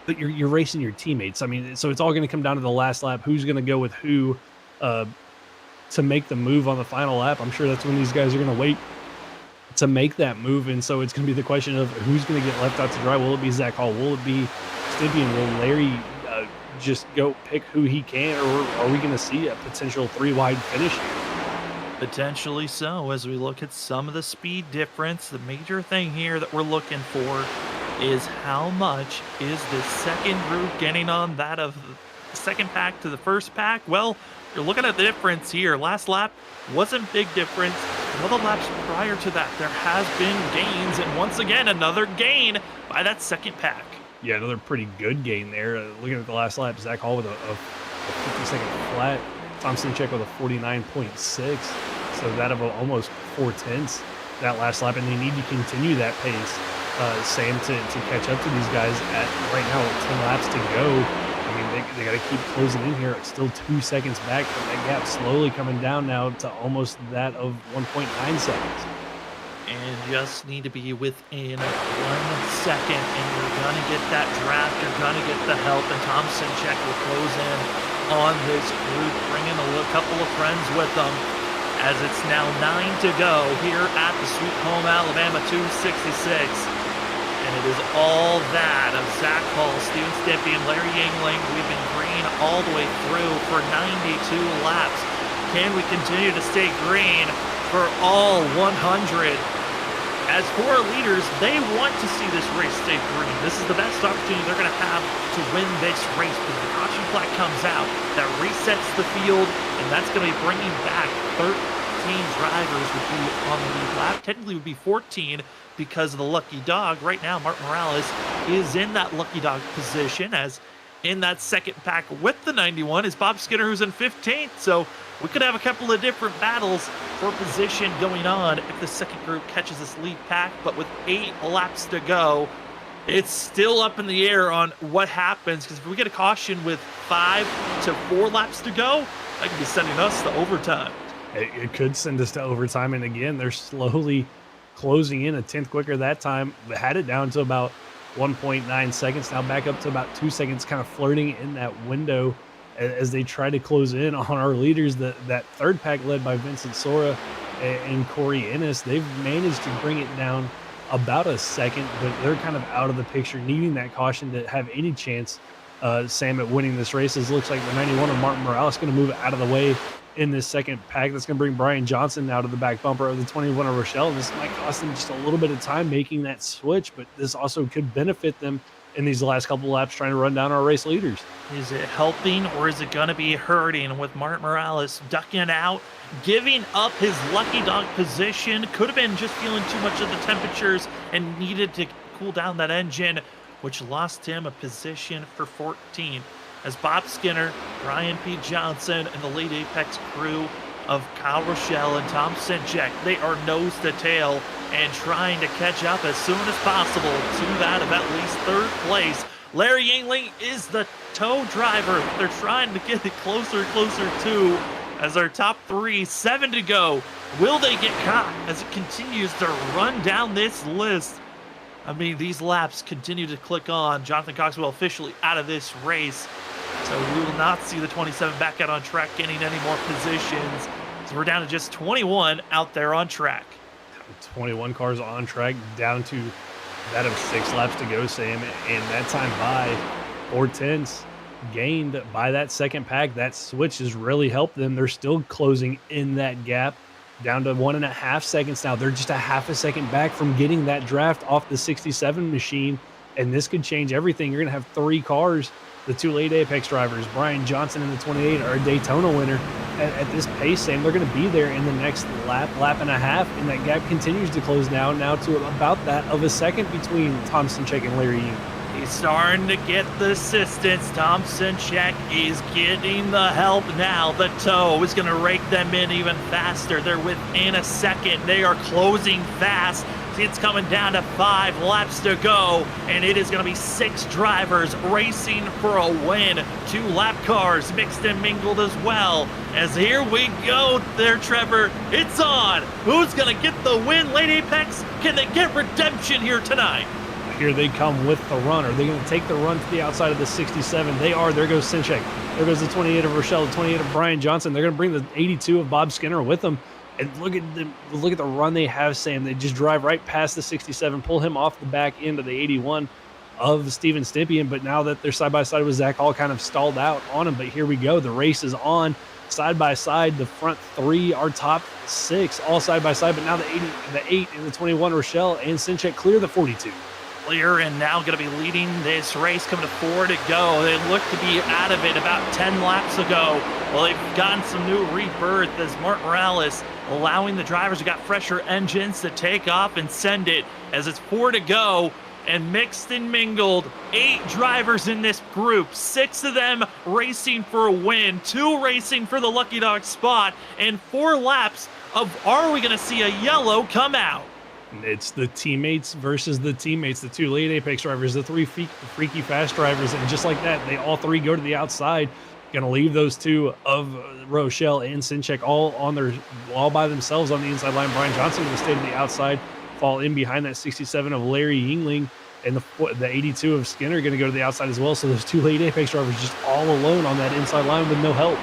Speaker 3: but you're racing your teammates. I mean, so it's all going to come down to the last lap. Who's going to go with who to make the move on the final lap? I'm sure that's when these guys are going to wait to make that move. And so it's going to be the question of who's going to get left out to dry. Will it be Zach Hall? Will it be Stibbian? Will Larry just go pick who he can? Or are we going to see a potential 3-wide finish here?
Speaker 2: Potentially so, as we look at some of the speed difference. The major thing here that we're looking for is how much is the second group getting on that of the second pack to the first pack? Well, you're looking at the difference here. Last lap wasn't big difference. All the laps prior to that, there has been gains, and once again, another gain by that second pack.
Speaker 3: Yeah, another pretty good gain there. Looking at the last lap, Zach Hall with a 50-second flat. Thompson check with a 49.6. So that of almost 4/10 that last lap, and they need to continue that pace, Sam, to catch up to these guys at right now 10 laps to go. I mean, they got to keep closing in here. It's still 2 seconds back, but that gap slowly coming down now to almost that of 1.9 seconds.
Speaker 2: And just need to be within 1 second, and you're going to get that draft. You're going to get the help, and Thompson check will close in on this group, bringing a couple of friends with them. As it's now 9 to go here at the Sweet Home Alabama 266. And it is all that of Zach Hall, Steven Stibbian, Larry Yingling. We've been green all the way through for 92 laps. Can we continue to stay green for all 100? As for our leaders, they want to see this race stay green. This is the best opportunity they're going to have to win this race, because the caution flag comes out, that resets the field, and that's going to be bringing back 13 drivers would be on the lead lap. Technically, it would be 14 because of the lucky dog. Right now, Mark Morales is in that lucky dog position as in that second pack with the 91 is Bob Skinner, who's in 15th. So we could have a couple of different battles for position going on if the second group catches this lead pack. But with 8 laps to go, it's still up in the air on what happens, because if we get a caution with 5 to 4 laps to go, that could be sending us to overtime.
Speaker 3: It could send us to overtime. And again, they're slowly closing in, a 10th quicker that time. They had it down to about 1.9 seconds, now back up to about 2 seconds, kind of flirting in that window as they try to close in on our leaders. That third pack led by Vincent Sora and Corey Ennis, they've managed to bring it down about a second, but they're kind of out of the picture, needing that caution to have any chance, Sam, at winning this race. It looks like the 91 of Martin Morales going to move out of the way in this second pack. That's going to bring Brian Johnson out of the back bumper of the 21 of Rochelle. This might cost them just a little bit of time making that switch, but this also could benefit them in these last couple of laps trying to run down our race leaders.
Speaker 2: Is it helping or is it going to be hurting with Martin Morales ducking out, giving up his lucky dog position? Could have been just feeling too much of the temperatures and needed to cool down that engine, which lost him a position for 14. As Bob Skinner, Brian P. Johnson, and the late Apex crew of Kyle Rochelle and Tom Sinchek, they are nose to tail and trying to catch up as soon as possible to that of at least third place. Larry Yingling is the tow driver. They're trying to get it closer and closer to, as our top 3, 7 to go. Will they get caught as it continues to run down this list? I mean, these laps continue to click on. Jonathan Coxwell officially out of this race. So we will not see the 27 back out on track gaining any more positions. So we're down to just 21 out there on track.
Speaker 3: 21 cars on track, down to that of 6 laps to go, Sam. And that time by 4/10 gained by that second pack. That switch has really helped them. They're still closing in that gap down to 1.5 seconds now. They're just a half a second back from getting that draft off the 67 machine. And this could change everything. You're going to have 3 cars. The 2 late Apex drivers, Brian Johnson and the 28, are a Daytona winner at this pace, Sam. They're going to be there in the next lap and a half, and that gap continues to close now to about that of a second between Tom Sinchek and Larry Ying.
Speaker 2: He's starting to get the assistance. Tom Sinchek is getting the help now. The tow is going to rake them in even faster. They're within a second. They are closing fast. It's coming down to 5 laps to go, and it is going to be 6 drivers racing for a win. 2 lap cars mixed and mingled as well. As here we go there, Trevor. It's on. Who's going to get the win, late Apex? Can they get redemption here tonight?
Speaker 3: Here they come with the run. Are they going to take the run to the outside of the 67? They are. There goes Sinchek. There goes the 28 of Rochelle, the 28 of Brian Johnson. They're going to bring the 82 of Bob Skinner with them. And look at the run they have, Sam. They just drive right past the 67, pull him off the back end of the 81 of Steven Stympian. But now that they're side by side with Zach, all kind of stalled out on him. But here we go. The race is on side by side. The front 3 are top 6, all side by side. But now the 8 and the 21, Rochelle and Sinchek, clear the 42.
Speaker 2: Clear, and now going to be leading this race, coming to 4 to go. They look to be out of it about 10 laps ago. Well, they've gotten some new rebirth as Martin Morales allowing the drivers who got fresher engines to take off and send it, as it's 4 to go. And mixed and mingled, 8 drivers in this group, 6 of them racing for a win, 2 racing for the Lucky Dog spot, and 4 laps of are we going to see a yellow come out?
Speaker 3: It's the teammates versus the teammates, the 2 late Apex drivers, the 3 freaky fast drivers, and just like that, they all 3 go to the outside. Going to leave those 2 of Rochelle and Sinchek all by themselves on the inside line. Brian Johnson going to stay to the outside, fall in behind that 67 of Larry Yingling, and the 82 of Skinner going to go to the outside as well. So those 2 late Apex drivers just all alone on that inside line with no help.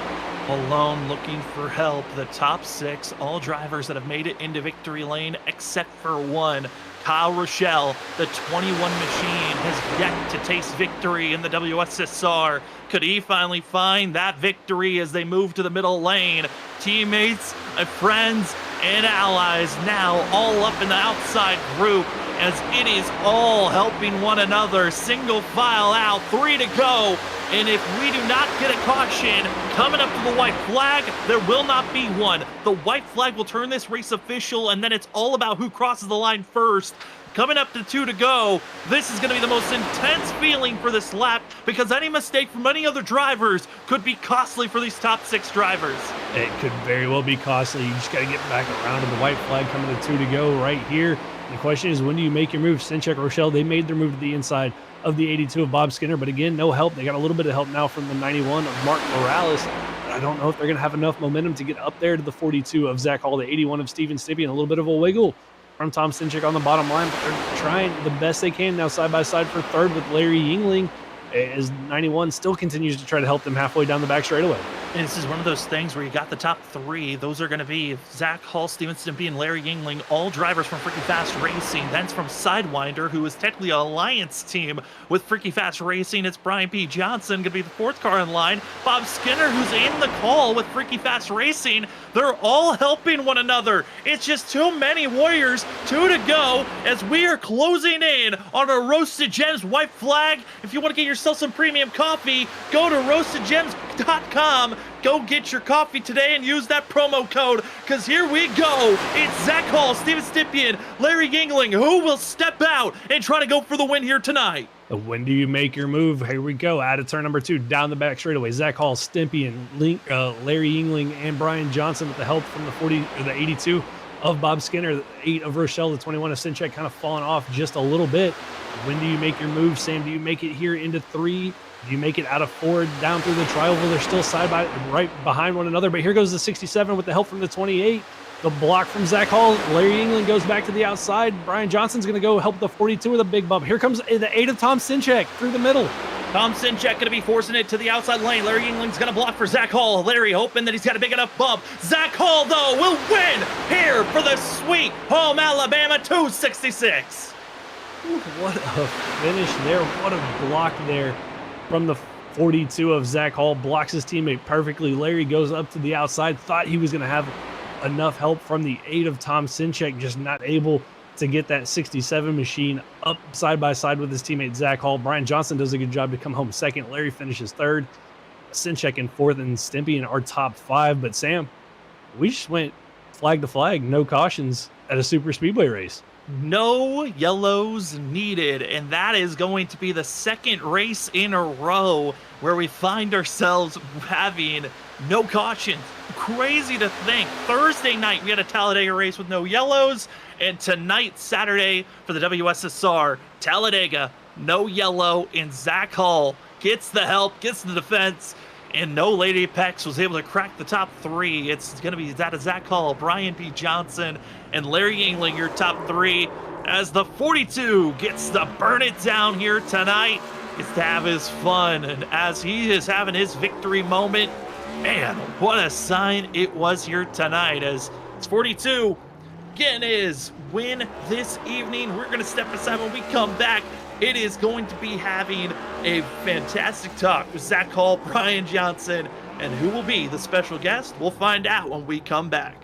Speaker 2: Alone looking for help. The top 6, all drivers that have made it into victory lane except for 1. Kyle Rochelle, the 21 machine, has yet to taste victory in the WSSR. Could he finally find that victory as they move to the middle lane? Teammates, friends, and allies now all up in the outside group as it is all helping one another. Single file out, 3 to go. And if we do not get a caution coming up to the white flag, there will not be one. The white flag will turn this race official, and then it's all about who crosses the line first. Coming up to 2 to go, this is going to be the most intense feeling for this lap because any mistake from any other drivers could be costly for these top 6 drivers.
Speaker 3: It could very well be costly. You just got to get back around to the white flag coming to 2 to go right here. The question is, when do you make your move? Sinchek, Rochelle, they made their move to the inside of the 82 of Bob Skinner, but again, no help. They got a little bit of help now from the 91 of Mark Morales. But I don't know if they're going to have enough momentum to get up there to the 42 of Zach Hall, the 81 of Steven Stippy, and a little bit of a wiggle from Tom Sinchek on the bottom line, but they're trying the best they can now side by side for third with Larry Yingling, as 91 still continues to try to help them halfway down the back straightaway.
Speaker 2: And this is one of those things where you got the top 3. Those are going to be Zach Hall, Steven Stimpy, and Larry Yingling, all drivers from Freaky Fast Racing. That's from Sidewinder, who is technically an alliance team with Freaky Fast Racing. It's Brian P. Johnson, going to be the 4th car in line. Bob Skinner, who's in the call with Freaky Fast Racing. They're all helping one another. It's just too many warriors. 2 to go as we are closing in on a Roasted Gems white flag. If you want to get yourself some premium coffee, go to roastedgems.com. Go get your coffee today and use that promo code, because here we go. It's Zach Hall, Steven Stippian, Larry Yingling. Who will step out and try to go for the win here tonight?
Speaker 3: When do you make your move? Here we go. Out of turn number 2, down the back straightaway. Zach Hall, Stippian, Larry Yingling, and Brian Johnson with the help from the 82 of Bob Skinner, the 8 of Rochelle, the 21 of Sinchek kind of falling off just a little bit. When do you make your move, Sam? Do you make it here into 3? Do you make it out of 4 down through the tri-oval? They're still right behind one another, but here goes the 67 with the help from the 28. The block from Zach Hall. Larry England goes back to the outside. Brian Johnson's going to go help the 42 with a big bump. Here comes the 8 of Tom Sinchek through the middle.
Speaker 2: Tom Sinchek going to be forcing it to the outside lane. Larry Yingling's going to block for Zach Hall. Larry hoping that he's got a big enough bump. Zach Hall, though, will win here for the sweet home Alabama 266.
Speaker 3: What a finish there. What a block there from the 42 of Zach Hall. Blocks his teammate perfectly. Larry goes up to the outside. Thought he was going to have enough help from the 8 of Tom Sinchek, just not able to get that 67 machine up side by side with his teammate Zach Hall. Brian Johnson does a good job to come home second. Larry finishes 3rd. Sinchek in 4th, and Stimpy in our top 5. But Sam, we just went flag to flag, no cautions at a super speedway race.
Speaker 2: No yellows needed, and that is going to be the 2nd race in a row where we find ourselves having no cautions. Crazy to think. Thursday night we had a Talladega race with no yellows, and tonight, Saturday, for the WSSR, Talladega, no yellow, and Zach Hall gets the help, gets the defense, and no Lady Pex was able to crack the top 3. It's going to be that of Zach Hall, Brian P. Johnson, and Larry Yingling, your top 3, as the 42 gets to burn it down here tonight. Gets to have his fun, and as he is having his victory moment, man, what a sign it was here tonight, as it's 42 getting his win this evening. We're going to step aside when we come back. It is going to be having a fantastic talk with Zach Hall, Brian Johnson, and who will be the special guest? We'll find out when we come back.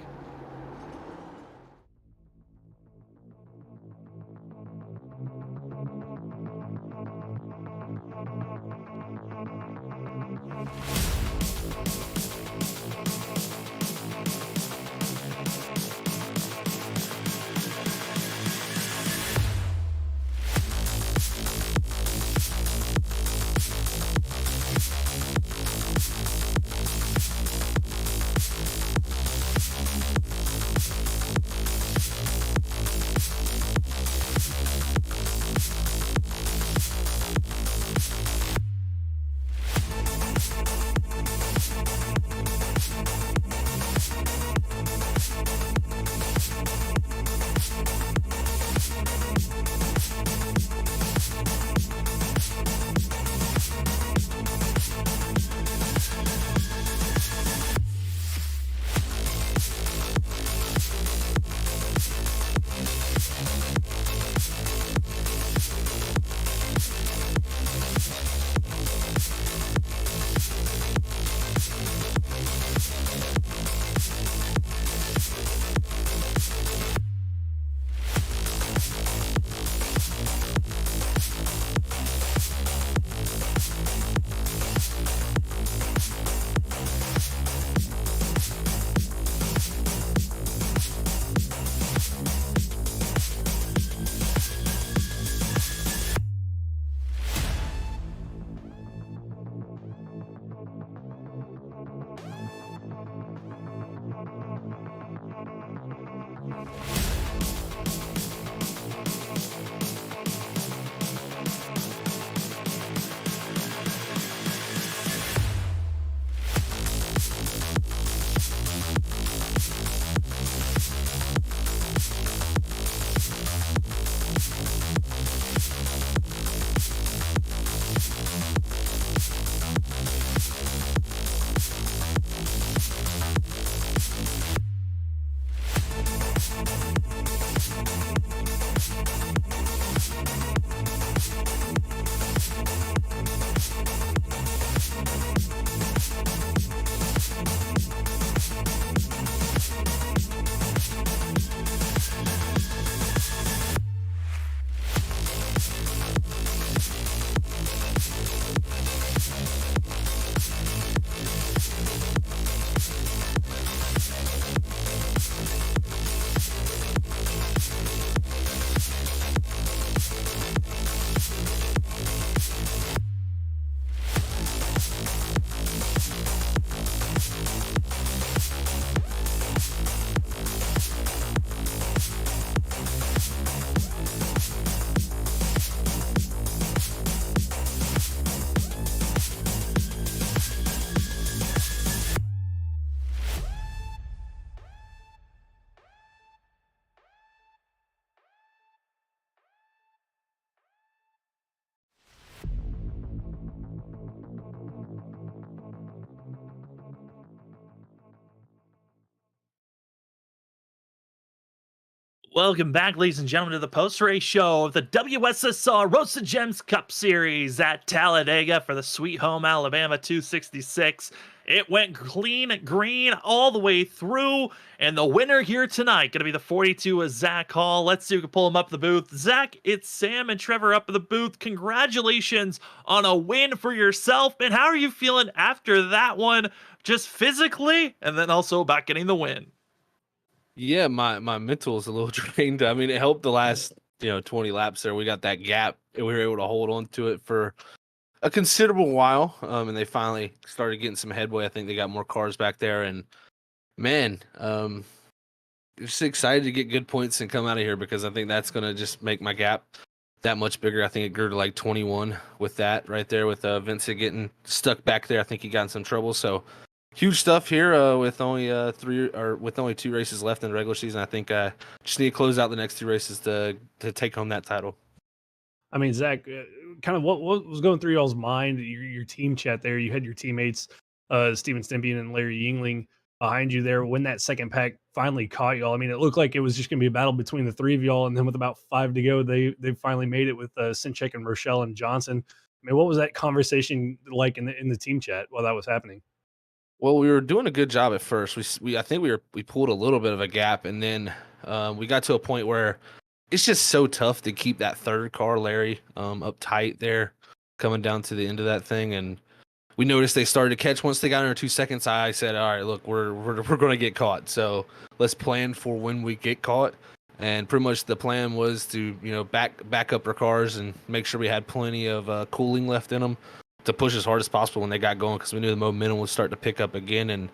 Speaker 2: Welcome back, ladies and gentlemen, to the post-race show of the WSSR Roasted Gems Cup Series at Talladega for the Sweet Home Alabama 266. It went clean green all the way through, and the winner here tonight going to be the 42 of Zach Hall. Let's see if we can pull him up the booth. Zach, it's Sam and Trevor up in the booth. Congratulations on a win for yourself, and how are you feeling after that one, just physically, and then also about getting the win?
Speaker 7: Yeah, my mental is a little drained. I mean, it helped the last 20 laps there. We got that gap and we were able to hold on to it for a considerable while. And they finally started getting some headway. I think they got more cars back there. And man, just excited to get good points and come out of here because I think that's gonna just make my gap that much bigger. I think it grew to like 21 with that right there with Vincent getting stuck back there. I think he got in some trouble. So huge stuff here with only two races left in the regular season. I think just need to close out the next two races to take home that title.
Speaker 3: I mean, Zach, kind of what was going through y'all's mind? Your team chat there, you had your teammates, Steven Stimpian and Larry Yingling behind you there. When that second pack finally caught y'all, I mean, it looked like it was just going to be a battle between the three of y'all, and then with about 5 to go, they finally made it with Sinchek and Rochelle and Johnson. I mean, what was that conversation like in the team chat while that was happening?
Speaker 7: Well, we were doing a good job at first. I think we pulled a little bit of a gap, and then we got to a point where it's just so tough to keep that third car, Larry, up tight there, coming down to the end of that thing. And we noticed they started to catch once they got under 2 seconds. I said, "All right, look, we're going to get caught. So let's plan for when we get caught." And pretty much the plan was to back up our cars and make sure we had plenty of cooling left in them to push as hard as possible when they got going, because we knew the momentum would start to pick up again. And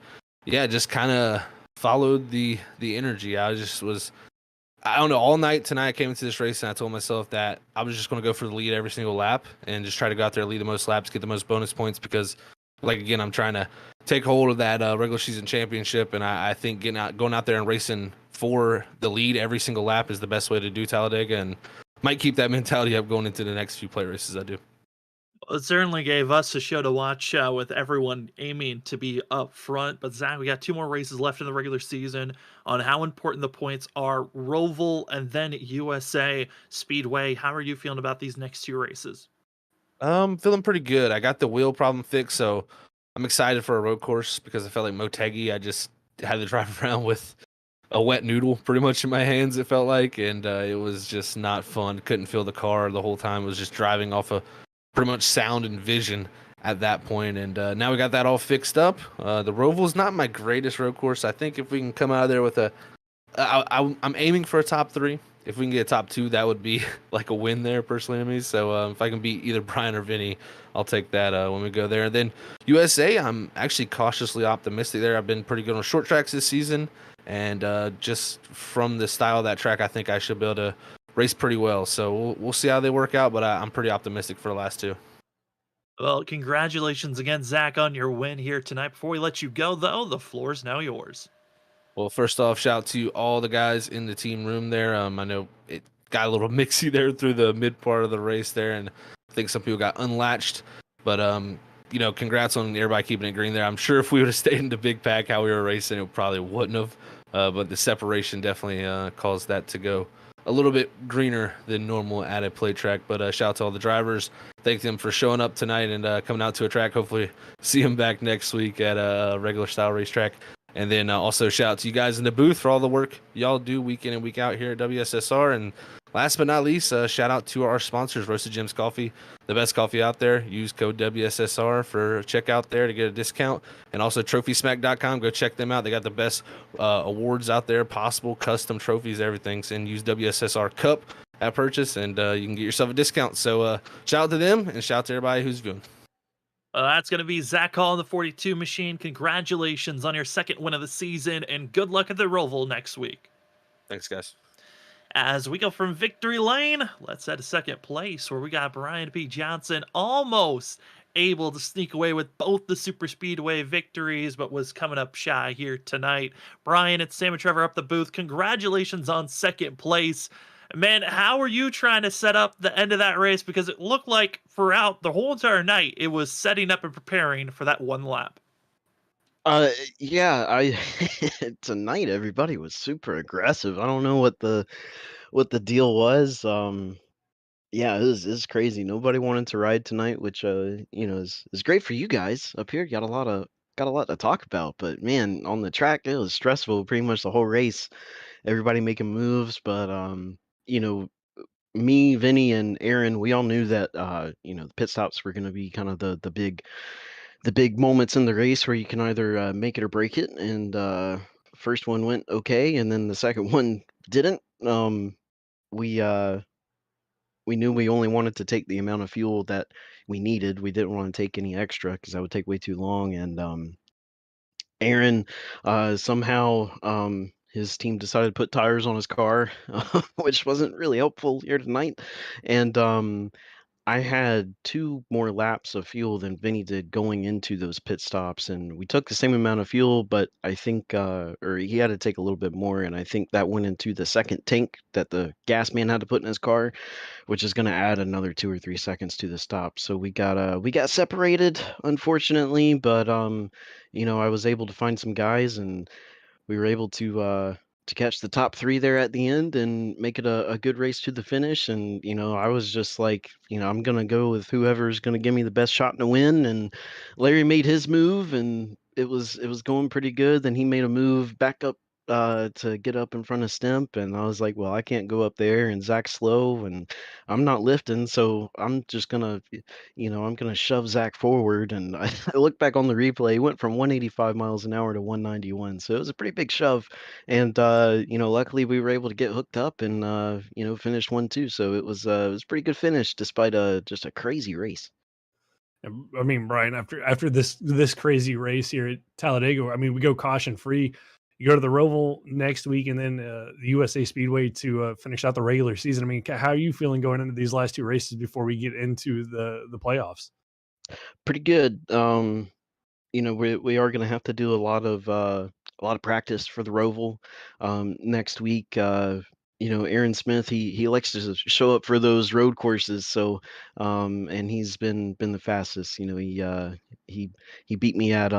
Speaker 7: yeah, just kind of followed the energy. I don't know, all night tonight I came into this race and I told myself that I was just going to go for the lead every single lap and just try to go out there, lead the most laps, get the most bonus points, because again, I'm trying to take hold of that regular season championship. And I think going out there and racing for the lead every single lap is the best way to do Talladega, and might keep that mentality up going into the next few play races I do.
Speaker 2: It certainly gave us a show to watch with everyone aiming to be up front. But Zach, we got 2 more races left in the regular season on how important the points are. Roval and then USA Speedway. How are you feeling about these next 2 races?
Speaker 7: Feeling pretty good. I got the wheel problem fixed, so I'm excited for a road course because I felt like Motegi, I just had to drive around with a wet noodle pretty much in my hands, it felt like, and it was just not fun. Couldn't feel the car the whole time. It was just driving off of pretty much sound and vision at that point. And now we got that all fixed up. The Roval's not my greatest road course. I think if we can come out of there with I'm aiming for a top 3. If we can get a top 2, that would be like a win there personally to me. So if I can beat either Brian or Vinny, I'll take that when we go there. And then USA, I'm actually cautiously optimistic there. I've been pretty good on short tracks this season. And just from the style of that track, I think I should be able to race pretty well. So we'll see how they work out, but I'm pretty optimistic for the last 2.
Speaker 2: Well, congratulations again, Zach, on your win here tonight. Before we let you go, though, the floor is now yours.
Speaker 7: Well, first off, shout out to all the guys in the team room there. I know it got a little mixy there through the mid part of the race there, and I think some people got unlatched. But congrats on everybody keeping it green there. I'm sure if we would have stayed in the big pack how we were racing, it probably wouldn't have. But the separation definitely caused that to go a little bit greener than normal at a play track. But shout out to all the drivers. Thank them for showing up tonight and coming out to a track. Hopefully see them back next week at a regular style racetrack. And then also shout out to you guys in the booth for all the work y'all do week in and week out here at WSSR. And last but not least, shout out to our sponsors, Roasted Gems Coffee, the best coffee out there. Use code WSSR for checkout there to get a discount. And also TrophySmack.com. Go check them out. They got the best awards out there possible, custom trophies, everything. And use WSSR Cup at purchase, and you can get yourself a discount. So shout out to them, and shout out to everybody who's viewing.
Speaker 2: That's going to be Zach Hall, the 42 machine. Congratulations on your second win of the season, and good luck at the Roval next week.
Speaker 7: Thanks, guys.
Speaker 2: As we go from victory lane, let's head to second place, where we got Brian P. Johnson almost able to sneak away with both the super speedway victories, but was coming up shy here tonight. Brian, it's Sam and Trevor up the booth. Congratulations on second place. Man, how are you trying to set up the end of that race? Because it looked like throughout the whole entire night, it was setting up and preparing for that one lap.
Speaker 8: Uh, yeah, I tonight everybody was super aggressive. I don't know what the deal was. Yeah, it was crazy. Nobody wanted to ride tonight, which is great for you guys up here. Got a lot to talk about. But man, on the track it was stressful pretty much the whole race. Everybody making moves, but you know, me, Vinny, and Aaron, we all knew that the pit stops were going to be kind of the big moments in the race where you can either make it or break it. And first one went okay, and then the second one didn't. We we knew we only wanted to take the amount of fuel that we needed. We didn't want to take any extra because that would take way too long. And Aaron somehow his team decided to put tires on his car, which wasn't really helpful here tonight. And I had 2 more laps of fuel than Vinny did going into those pit stops, and we took the same amount of fuel, but I think, or he had to take a little bit more, and I think that went into the second tank that the gas man had to put in his car, which is going to add another 2 or 3 seconds to the stop. So we got separated, unfortunately, but I was able to find some guys and we were able to catch the top 3 there at the end and make it a good race to the finish. And I was just like, I'm gonna go with whoever's gonna give me the best shot to win. And Larry made his move, and it was going pretty good. Then he made a move back up to get up in front of Stimp, and I was like, well, I can't go up there, and Zach's slow, and I'm not lifting, so I'm just gonna, I'm gonna shove Zach forward. And I look back on the replay, he went from 185 miles an hour to 191, so it was a pretty big shove. And luckily we were able to get hooked up and finish 1-2. So it was a pretty good finish despite just a crazy race.
Speaker 3: I mean, Brian, after this crazy race here at Talladega, I mean, we go caution free. You go to the Roval next week, and then the USA Speedway to finish out the regular season. I mean, how are you feeling going into these last 2 races before we get into the playoffs?
Speaker 8: Pretty good. We are going to have to do a lot of practice for the Roval next week. Aaron Smith, he likes to show up for those road courses. So and he's been the fastest. He beat me at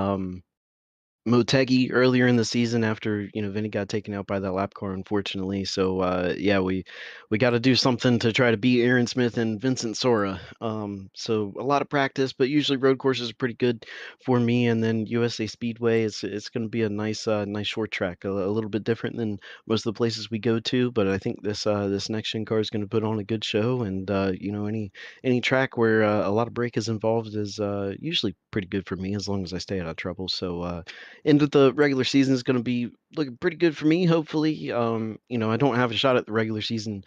Speaker 8: Motegi earlier in the season after Vinny got taken out by that lap car, unfortunately. So yeah, we got to do something to try to beat Aaron Smith and Vincent Sora. So a lot of practice, but usually road courses are pretty good for me. And then USA Speedway, it's going to be a nice short track, a little bit different than most of the places we go to. But I think this next gen car is going to put on a good show. And any track where a lot of brake is involved is usually pretty good for me as long as I stay out of trouble. So end of the regular season is going to be looking pretty good for me. Hopefully, I don't have a shot at the regular season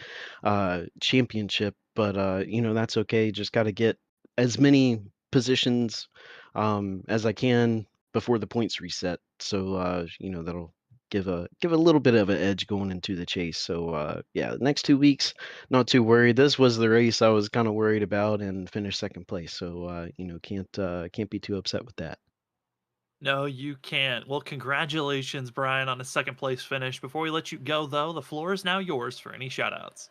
Speaker 8: championship, but that's okay. Just got to get as many positions as I can before the points reset. So that'll give a little bit of an edge going into the chase. So yeah, the next 2 weeks, not too worried. This was the race I was kind of worried about and finished second place. So can't be too upset with that.
Speaker 2: No, you can't. Well, congratulations, Brian, on a second place finish. Before we let you go, though, the floor is now yours for any shout outs.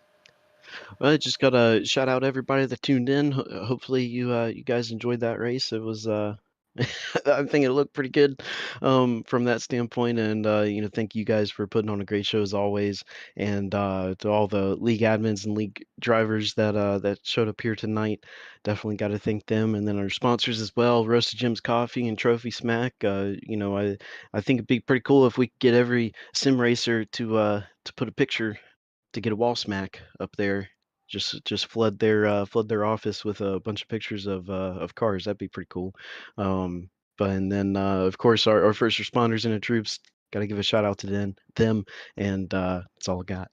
Speaker 8: Well, I just gotta shout out everybody that tuned in. Hopefully you guys enjoyed that race. It was I think it looked pretty good from that standpoint. And thank you guys for putting on a great show as always. And to all the league admins and league drivers that showed up here tonight, definitely got to thank them. And then our sponsors as well, Roasted Jim's Coffee and Trophy Smack. I think it'd be pretty cool if we could get every sim racer to put a picture to get a wall smack up there. Just flood their office with a bunch of pictures of cars. That'd be pretty cool. But and then of course our first responders and the troops. Got to give a shout out to them, and that's all I got.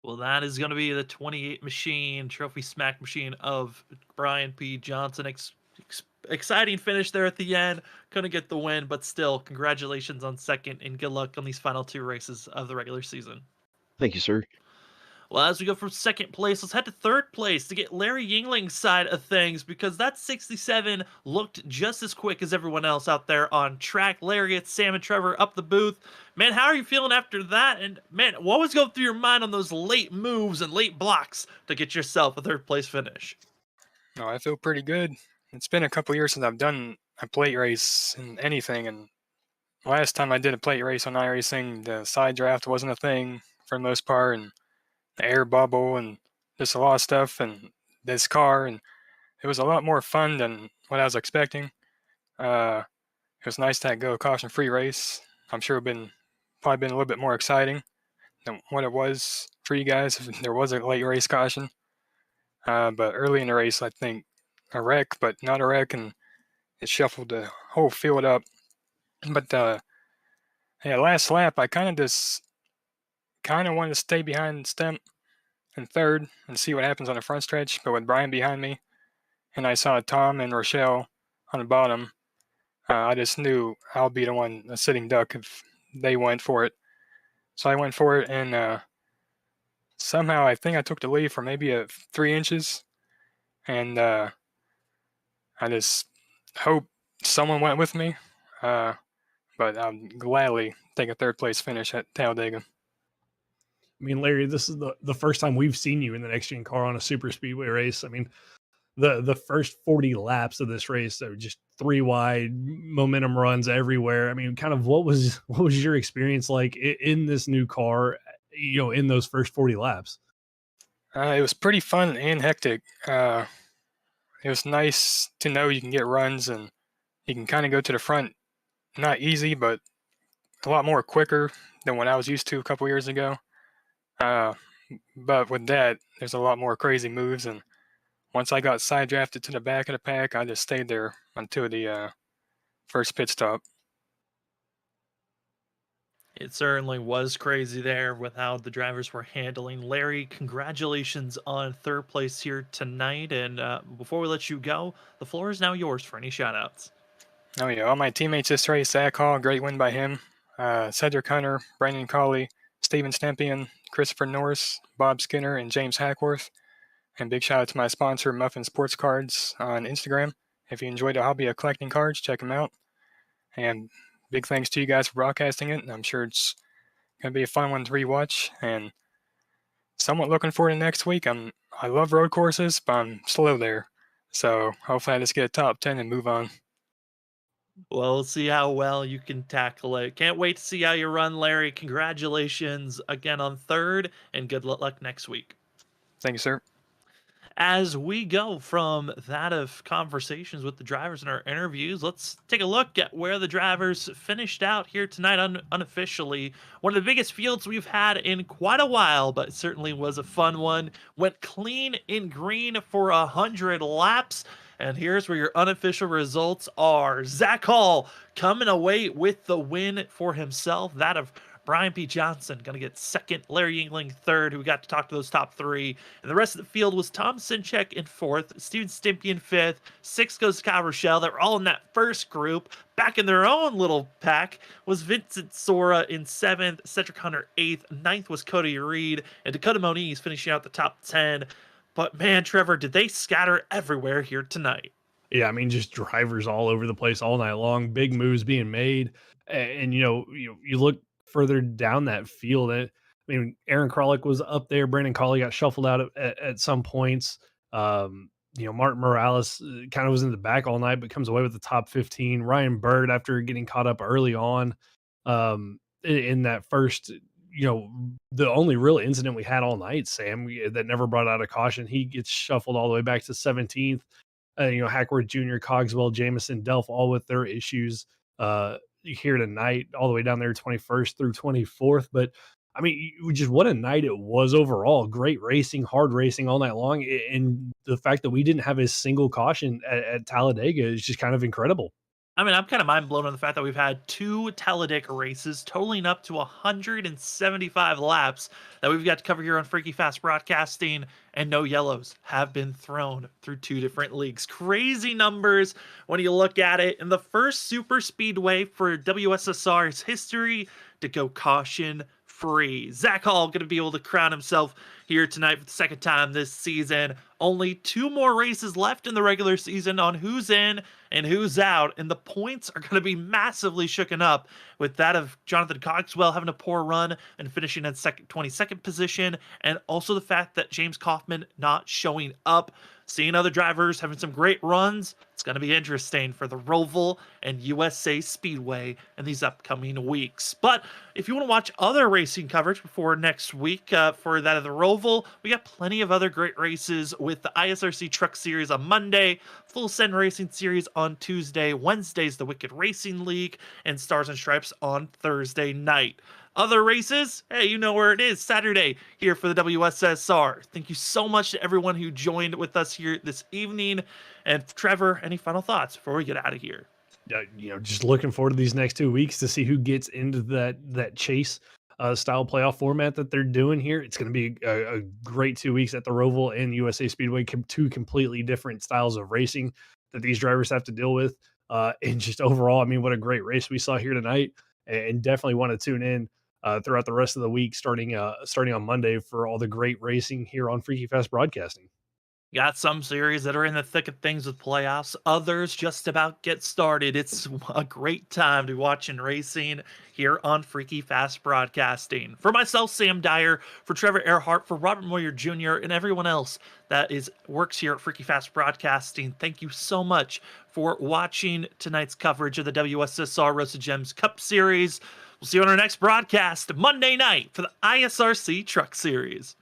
Speaker 2: Well, that is going to be the 28 machine, trophy smack machine of Brian P. Johnson. Exciting finish there at the end. Couldn't get the win, but still, congratulations on second and good luck on these final 2 races of the regular season.
Speaker 8: Thank you, sir.
Speaker 2: Well, as we go from second place, let's head to third place to get Larry Yingling's side of things because that 67 looked just as quick as everyone else out there on track. Larry, it's Sam and Trevor up the booth. Man, how are you feeling after that? And man, what was going through your mind on those late moves and late blocks to get yourself a third place finish?
Speaker 9: Oh, I feel pretty good. It's been a couple years since I've done a plate race in anything, and last time I did a plate race on iRacing, the side draft wasn't a thing for the most part, and the air bubble and just a lot of stuff, and this car, and it was a lot more fun than what I was expecting. It was nice to go a caution-free race. I'm sure probably been a little bit more exciting than what it was for you guys if there was a late race caution. But early in the race, I think a wreck, but not a wreck, and it shuffled the whole field up. But yeah, last lap, I kind of wanted to stay behind Stemp in third and see what happens on the front stretch. But with Brian behind me, and I saw Tom and Rochelle on the bottom, I just knew I'll be the one, a sitting duck, if they went for it. So I went for it, and somehow I think I took the lead for maybe 3 inches, and I just hope someone went with me. But I'll gladly take a third place finish at Talladega.
Speaker 3: I mean, Larry, this is the first time we've seen you in the next gen car on a super speedway race. I mean, the first 40 laps of this race, they were just 3 wide momentum runs everywhere. I mean, kind of what was your experience like in this new car, in those first 40 laps?
Speaker 9: It was pretty fun and hectic. It was nice to know you can get runs and you can kind of go to the front. Not easy, but a lot more quicker than what I was used to a couple years ago. But with that, there's a lot more crazy moves, and once I got side drafted to the back of the pack, I just stayed there until the first pit stop.
Speaker 2: It certainly was crazy there with how the drivers were handling. Larry, congratulations on third place here tonight. And before we let you go, the floor is now yours for any shout outs.
Speaker 9: Oh, yeah. All my teammates this race, Zach Hall, great win by him. Cedric Hunter, Brandon Colley, Steven Stempian, Christopher Norris, Bob Skinner, and James Hackworth. And big shout out to my sponsor, Muffin Sports Cards, on Instagram. If you enjoyed the hobby of collecting cards, check them out. And big thanks to you guys for broadcasting it. I'm sure it's going to be a fun one to rewatch. And somewhat looking forward to next week. I love road courses, but I'm slow there. So hopefully I just get a top 10 and move on.
Speaker 2: Well, we'll see how well you can tackle it. Can't wait to see how you run, Larry. Congratulations again on third, and good luck next week.
Speaker 9: Thank you, sir.
Speaker 2: As we go from that of conversations with the drivers in our interviews, let's take a look at where the drivers finished out here tonight unofficially. One of the biggest fields we've had in quite a while, but it certainly was a fun one. Went clean in green for 100 laps. And here's where your unofficial results are. Zach Hall coming away with the win for himself. That of Brian P. Johnson going to get second, Larry Yingling third, who got to talk to those top 3. And the rest of the field was Tom Sinchek in 4th, Steven Stimpy in 5th, 6th goes to Kyle Rochelle. They were all in that first group. Back in their own little pack was Vincent Sora in 7th, Cedric Hunter 8th, 9th was Cody Reed, and Dakota Moniz finishing out the top 10. But man, Trevor, did they scatter everywhere here tonight?
Speaker 3: Yeah, I mean, just drivers all over the place all night long, big moves being made. And you look further down that field. I mean, Aaron Kralik was up there. Brandon Colley got shuffled out at some points. Martin Morales kind of was in the back all night, but comes away with the top 15. Ryan Bird, after getting caught up early on in that first, the only real incident we had all night, Sam, that never brought out a caution. He gets shuffled all the way back to 17th. Hackworth Jr., Cogswell, Jameson, Delph, all with their issues here tonight, all the way down there 21st through 24th. But I mean, just what a night it was overall. Great racing, hard racing all night long. And the fact that we didn't have a single caution at Talladega is just kind of incredible.
Speaker 2: I mean, I'm kind of mind blown on the fact that we've had 2 Talladega races totaling up to 175 laps that we've got to cover here on Freaky Fast Broadcasting, and no yellows have been thrown through 2 different leagues. Crazy numbers when you look at it. In the first super speedway for WSSR's history to go caution free. Zach Hall going to be able to crown himself here tonight for the second time this season. Only 2 more races left in the regular season on who's in and who's out, and the points are going to be massively shooken up, with that of Jonathan Cogswell having a poor run and finishing in 22nd position, and also the fact that James Kaufman not showing up. Seeing other drivers having some great runs, It's going to be interesting for the Roval and USA Speedway in these upcoming weeks. But if you want to watch other racing coverage before next week for that of the Roval, we got plenty of other great races with the ISRC Truck Series on Monday, Full Send Racing Series on Tuesday, Wednesday's the Wicked Racing League, and Stars and Stripes on Thursday night. Other races, hey, you know where it is, Saturday here for the WSSR. Thank you so much to everyone who joined with us here this evening. And Trevor, any final thoughts before we get out of here?
Speaker 3: Just looking forward to these next 2 weeks to see who gets into that chase style playoff format that they're doing here. It's going to be a great 2 weeks at the Roval and USA Speedway, two completely different styles of racing that these drivers have to deal with. And just overall, I mean, what a great race we saw here tonight, and definitely want to tune in throughout the rest of the week, starting on Monday for all the great racing here on Freaky Fast Broadcasting.
Speaker 2: Got some series that are in the thick of things with playoffs. Others just about get started. It's a great time to be watching racing here on Freaky Fast Broadcasting. For myself, Sam Dyer, for Trevor Earhart, for Robert Moyer Jr., and everyone else that works here at Freaky Fast Broadcasting, thank you so much for watching tonight's coverage of the WSSR Rosa Gems Cup Series. We'll see you on our next broadcast Monday night for the ISRC Truck Series.